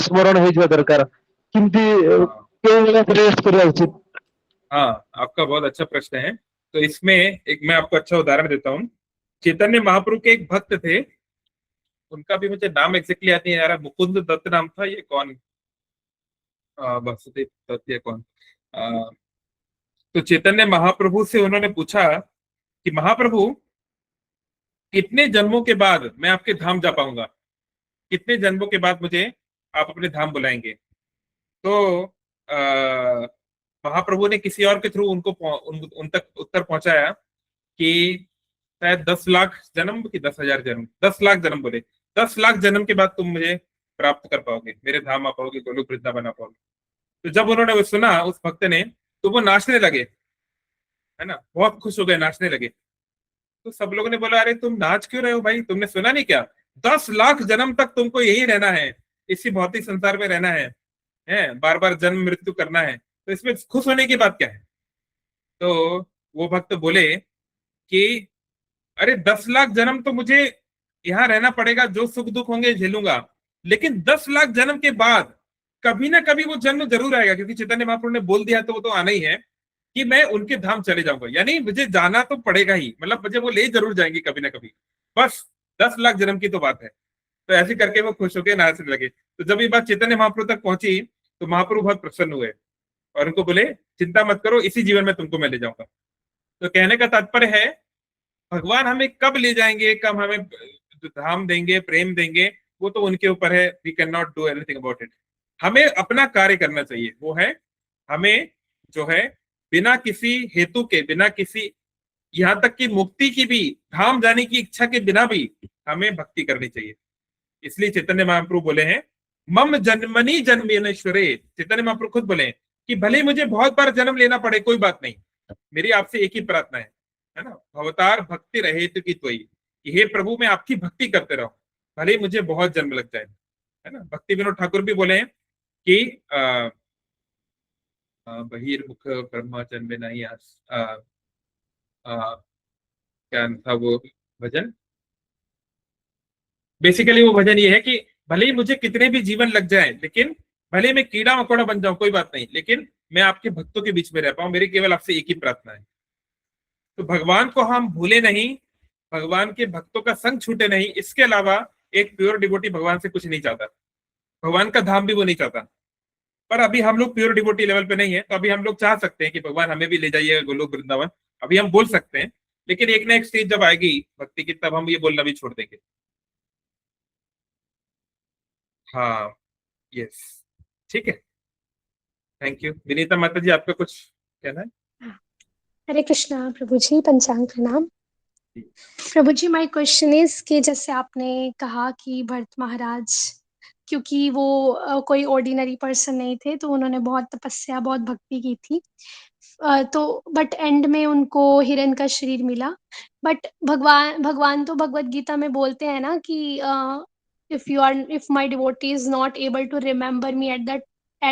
ସ୍ମରଣ ହେଇଯିବା ଦରକାର। କେମିତି କେଉଁ ଭଳିଆ ପ୍ରୟାସ କରିବା ଉଚିତ? हाँ, आपका बहुत अच्छा प्रश्न है। तो इसमें एक मैं आपको अच्छा उदाहरण देता हूँ। चैतन्य महाप्रभु के एक भक्त थे, उनका भी मुझे नाम एग्जैक्टली याद नहीं आ रहा, मुकुंद दत्त नाम था। ये कौन, वासुदेव दत्त या कौन? तो चैतन्य महाप्रभु से उन्होंने पूछा कि महाप्रभु, कितने जन्मों के बाद मैं आपके धाम जा पाऊंगा? कितने जन्मों के बाद मुझे आप अपने धाम बुलाएंगे? तो महाप्रभु ने किसी और के थ्रू उन तक उत्तर पहुंचाया कि शायद 10 लाख जन्म की 10,000 जन्म, 10 लाख जन्म बोले, 10 लाख जन्म के बाद तुम मुझे प्राप्त कर पाओगे, मेरे धाम आ पाओगे, गोलोक वृंदावन आ पाओगे। तो जब उन्होंने वो सुना, उस भक्त ने, तो वो नाचने लगे, है ना, बहुत खुश हो गए, नाचने लगे। तो सब लोगों ने बोला, अरे तुम नाच क्यों रहे हो भाई? तुमने सुना नहीं क्या? 10 लाख जन्म तक तुमको यही रहना है, इसी भौतिक संसार में रहना है, बार बार जन्म मृत्यु करना है, तो इसमें खुश होने की बात क्या है? तो वो भक्त बोले कि अरे 10 लाख जन्म तो मुझे यहाँ रहना पड़ेगा, जो सुख दुख होंगे झेलूंगा, लेकिन 10 लाख जन्म के बाद कभी ना कभी वो जन्म जरूर आएगा, क्योंकि चैतन्य महाप्रभु ने बोल दिया तो वो तो आना ही है कि मैं उनके धाम चले जाऊंगा। यानी मुझे जाना तो पड़ेगा ही, मतलब मुझे वो ले जरूर जाएंगे कभी ना कभी, बस 10 लाख जन्म की तो बात है। तो ऐसे करके वो खुश होकर नाचने लगे। तो जब ये बात चैतन्य महाप्रभु तक पहुंची तो महाप्रभु बहुत प्रसन्न हुए और उनको बोले, चिंता मत करो, इसी जीवन में तुमको मैं ले जाऊंगा। तो कहने का तात्पर्य है, भगवान हमें कब ले जाएंगे, कब हमें धाम देंगे, प्रेम देंगे, वो तो उनके ऊपर है। We can not do anything about it. हमें अपना कार्य करना चाहिए, वो है हमें जो है बिना किसी हेतु के, बिना किसी, यहाँ तक कि मुक्ति की भी, धाम जाने की इच्छा के बिना भी हमें भक्ति करनी चाहिए। इसलिए चैतन्य महाप्रभु बोले हैं, मम जन्मनि जन्मेश्वरे। चैतन्य महाप्रभु खुद बोले हैं कि भले ही मुझे बहुत बार जन्म लेना पड़े, कोई बात नहीं, मेरी आपसे एक ही प्रार्थना है ना, भवतार भक्ति रहे तो की त्वयि, कि हे प्रभु मैं आपकी भक्ति करते रहूं, भले ही मुझे बहुत जन्म लग जाए, है ना। भक्ति विनोद ठाकुर भी बोले हैं कि बहिर्मुख ब्रह्मचर्य नहीं आस, क्या था वो भजन? बेसिकली वो भजन ये है कि भले ही मुझे कितने भी जीवन लग जाए, लेकिन भले मैं कीड़ा मकोड़ा बन जाऊं, कोई बात नहीं, लेकिन मैं आपके भक्तों के बीच में रह पाऊं, मेरी केवल आपसे एक ही प्रार्थना है। तो भगवान को हम भूले नहीं, भगवान के भक्तों का संग छूटे नहीं, इसके अलावा एक प्योर डिवोटी भगवान से कुछ नहीं चाहता, भगवान का धाम भी वो नहीं चाहता। पर अभी हम लोग प्योर डिवोटी लेवल पे नहीं है, तो अभी हम लोग चाह सकते हैं कि भगवान हमें भी ले जाइए गोलोक वृंदावन, अभी हम बोल सकते हैं, लेकिन एक ना एक स्टेज जब आएगी भक्ति की, तब हम ये बोलना भी छोड़ देंगे। हाँ, यस, ठीक है, थैंक यू। विनीता माता जी, आपका कुछ कहना है? हरे कृष्णा प्रभु जी, पंचांग प्रणाम। प्रभु जी, माय क्वेश्चन इज कि जैसे आपने कहा कि भरत महाराज, क्योंकि वो कोई ऑर्डिनरी पर्सन नहीं थे, तो उन्होंने बहुत तपस्या, बहुत भक्ति की थी। तो बट एंड में उनको हिरण का शरीर मिला। बट भगवान भगवान तो भगवत गीता में बोलते हैं ना कि if my devotee is not able to remember me at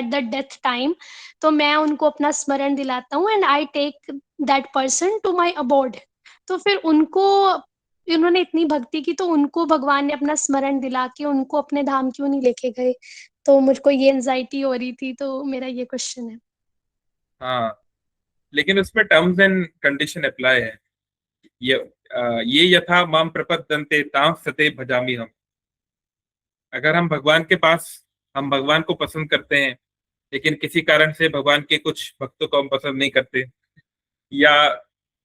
the death time, तो मैं उनको अपना स्मरण दिलाता हूँ and I take that person to my abode. तो फिर उनको, उन्होंने इतनी भक्ति की, तो उनको भगवान ने अपना स्मरण दिला के उनको अपने धाम क्यों नहीं लेके गए? तो मुझको ये एंजाइटी हो रही थी, तो मेरा ये क्वेश्चन है। हाँ, लेकिन उसमें टर्म्स एंड कंडीशन अप्लाई है। ये यथा माम प्रपद्यन्ते तां सते भजामि हम। अगर हम भगवान के पास, हम भगवान को पसंद करते हैं, लेकिन किसी कारण से भगवान के कुछ भक्तों को हम पसंद नहीं करते, या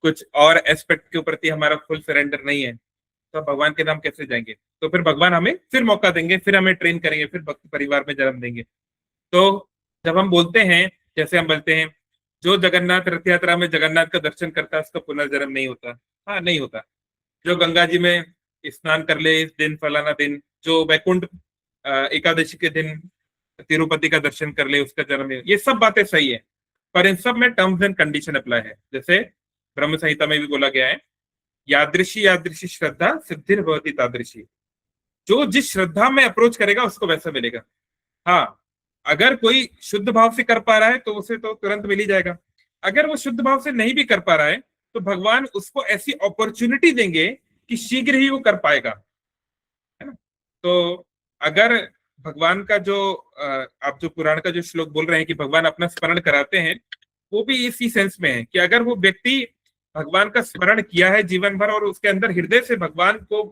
कुछ और एस्पेक्ट के प्रति हमारा फुल सरेंडर नहीं है, तो भगवान के नाम कैसे जाएंगे? तो फिर भगवान हमें फिर मौका देंगे, फिर हमें ट्रेन करेंगे, फिर भक्त परिवार में जन्म देंगे। तो जब हम बोलते हैं, जैसे हम बोलते हैं, जो जगन्नाथ रथ यात्रा में जगन्नाथ का दर्शन करता है उसका पुनर्जन्म नहीं होता। हाँ, नहीं होता। जो गंगा जी में स्नान कर ले इस दिन फलाना दिन, जो वैकुंठ एकादशी के दिन तिरुपति का दर्शन कर ले उसका जन्म नहीं। ये सब बातें सही है, पर इन सब में टर्म्स एंड कंडीशन अप्लाई है। जैसे ब्रह्म संहिता में भी बोला गया है, यादृशी यादृशी श्रद्धा सिद्धिर भवति तादृशी। जो जिस श्रद्धा में अप्रोच करेगा उसको वैसा मिलेगा। हाँ, अगर कोई शुद्ध भाव से कर पा रहा है तो उसे तो तुरंत मिल ही जाएगा। अगर वो शुद्ध भाव से नहीं भी कर पा रहा है, तो भगवान उसको ऐसी अपॉर्चुनिटी देंगे कि शीघ्र ही वो कर पाएगा, है ना। तो अगर भगवान का जो आप जो पुराण का जो श्लोक बोल रहे हैं कि भगवान अपना स्मरण कराते हैं, वो भी इसी सेंस में है कि अगर वो व्यक्ति भगवान का स्मरण किया है जीवन भर, और उसके अंदर हृदय से भगवान को,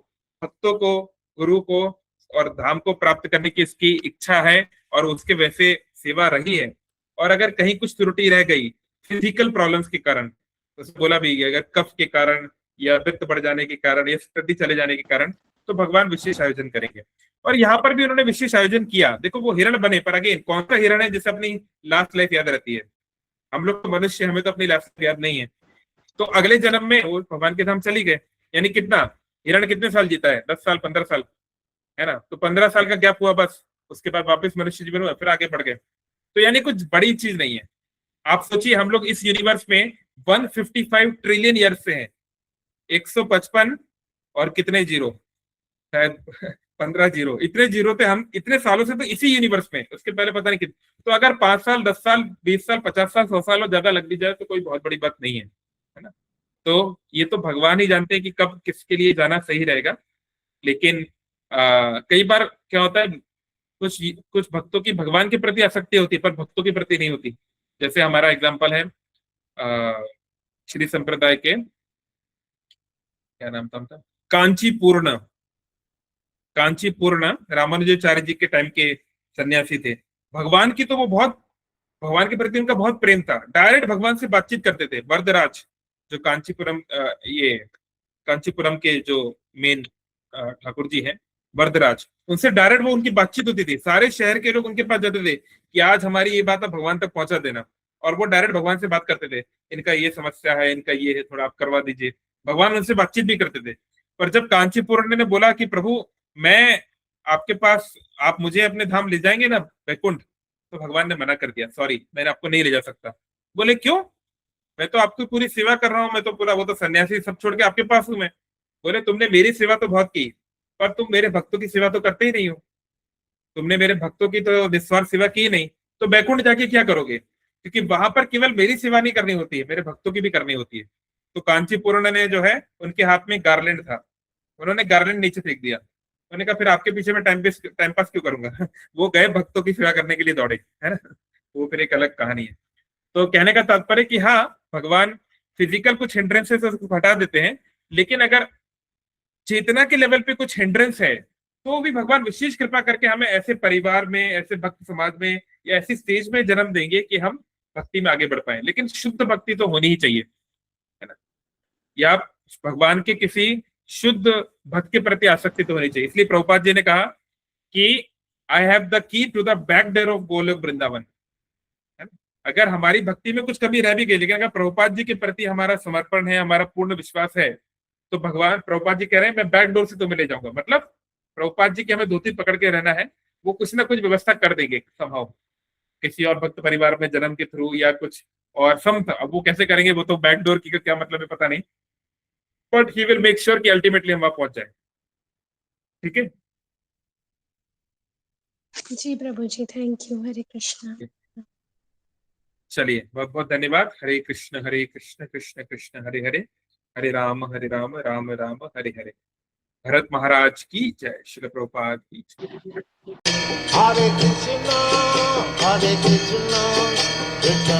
भक्तों को, गुरु को और धाम को प्राप्त करने की इसकी इच्छा है, और उसके वैसे सेवा रही है, और अगर कहीं कुछ त्रुटि रह गई फिजिकल प्रॉब्लम्स के कारण, तो बोला भी गया, अगर कफ के कारण या पित्त बढ़ जाने के कारण या सर्दी चले जाने के कारण, तो भगवान विशेष आयोजन करेंगे। और यहाँ पर भी उन्होंने विशेष आयोजन किया। देखो, वो हिरण बने, पर अगेन कौन सा हिरण है जिसे अपनी लास्ट लाइफ याद रहती है? हम लोग तो मनुष्य, हमें तो अपनी लास्ट याद नहीं है। तो अगले जन्म में वो भगवान के धाम चली गए। यानी कितना, हिरण कितने साल जीता है? 10 साल, 15 साल, है ना। तो 15 साल का गैप हुआ बस, उसके बाद वापस मनुष्य जीवन हुआ, फिर आगे बढ़ गए। तो यानी कुछ बड़ी चीज नहीं है। आप सोचिए, हम लोग इस यूनिवर्स में 155 ट्रिलियन ईयर से हैं। 155 और कितने जीरो, शायद 15 जीरो, इतने जीरो थे हम इतने सालों से, तो इसी यूनिवर्स में। उसके पहले पता नहीं कितने। तो अगर 5 साल, 10 साल, 20 साल, 50 साल, 100 साल और ज्यादा लग भी जाए तो कोई बहुत बड़ी बात नहीं है ना। तो ये तो भगवान ही जानते हैं कि कब किसके लिए जाना सही रहेगा। लेकिन कई बार क्या होता है, कुछ कुछ भक्तों की भगवान के प्रति आसक्ति होती है, पर भक्तों के प्रति नहीं होती। जैसे हमारा एग्जाम्पल है श्री संप्रदाय के, क्या नाम था उनका, कांचीपूर्ण, कांचीपूर्ण रामानुजाचार्य जी के टाइम के सन्यासी थे। भगवान की तो वो बहुत, भगवान के प्रति उनका बहुत प्रेम था। डायरेक्ट भगवान से बातचीत करते थे। वरदराज, जो कांचीपुरम, ये कांचीपुरम के जो मेन ठाकुर जी हैं, वरदराज, उनसे डायरेक्ट वो उनकी बातचीत होती थी। सारे शहर के लोग उनके पास जाते थे कि आज हमारी ये बात आप भगवान तक पहुंचा देना, और वो डायरेक्ट भगवान से बात करते थे। इनका ये समस्या है, इनका ये है, थोड़ा आप करवा दीजिए। भगवान उनसे बातचीत भी करते थे। पर जब कांचीपुरम ने बोला कि प्रभु, मैं आपके पास, आप मुझे अपने धाम ले जाएंगे ना, वैकुंठ, तो भगवान ने मना कर दिया, सॉरी, मैं आपको नहीं ले जा सकता। बोले क्यों? मैं तो आपकी पूरी सेवा कर रहा हूँ, मैं तो पूरा, वो तो सन्यासी सब छोड़ के आपके पास हूं मैं। बोले तुमने मेरी सेवा तो बहुत की, पर तुम मेरे भक्तों की सेवा तो करते ही नहीं हो। तुमने मेरे भक्तों की तो निस्वार्थ सेवा की नहीं, तो बैकुंठ जाके क्या करोगे? क्योंकि वहां पर केवल मेरी सेवा नहीं करनी होती है, मेरे भक्तों की भी करनी होती है। तो कांचीपुरम ने जो है, उनके हाथ में गार्लैंड था, उन्होंने गार्लैंड नीचे फेंक दिया। उन्होंने कहा फिर आपके पीछे में टाइम पास क्यों करूंगा। वो गए भक्तों की सेवा करने के लिए दौड़े, है ना। वो फिर एक अलग कहानी है। तो कहने का तात्पर्य कि हाँ, भगवान फिजिकल कुछ हिंड्रेंसेस हटा देते हैं, लेकिन अगर चेतना के लेवल पे कुछ हिंड्रेंस है, तो भी भगवान विशेष कृपा करके हमें ऐसे परिवार में, ऐसे भक्त समाज में या ऐसी स्टेज में जन्म देंगे कि हम भक्ति में आगे बढ़ पाए। लेकिन शुद्ध भक्ति तो होनी ही चाहिए, है ना। या आप भगवान के किसी शुद्ध भक्त के प्रति आसक्ति तो होनी चाहिए। इसलिए प्रभुपाद जी ने कहा कि I have the key to the back door of Goloka Vrindavan. अगर हमारी भक्ति में कुछ कमी रह भी गई, लेकिन अगर प्रभुपाद जी के प्रति हमारा समर्पण है, हमारा पूर्ण विश्वास है, तो भगवान प्रभुपाद जी कह रहे हैं मैं बैक डोर से तुम्हें ले जाऊंगा। मतलब प्रभुपाद जी की हमें धोती पकड़ के रहना है, वो कुछ ना कुछ व्यवस्था कर देंगे संभव, किसी और भक्त परिवार में जन्म के थ्रू या कुछ और सम। अब वो कैसे करेंगे, वो तो बैक डोर की का क्या मतलब है पता नहीं, but he will make sure कि अल्टीमेटली हम वहां पहुंच जाए। ठीक है जी प्रभु जी, थैंक यू। हरे कृष्णा। चलिए, बहुत बहुत धन्यवाद। हरे कृष्ण कृष्ण कृष्ण हरे हरे, हरे राम राम राम हरे हरे। भरत महाराज की जय। श्रील प्रभुपाद की जय। Hare Krishna, Krishna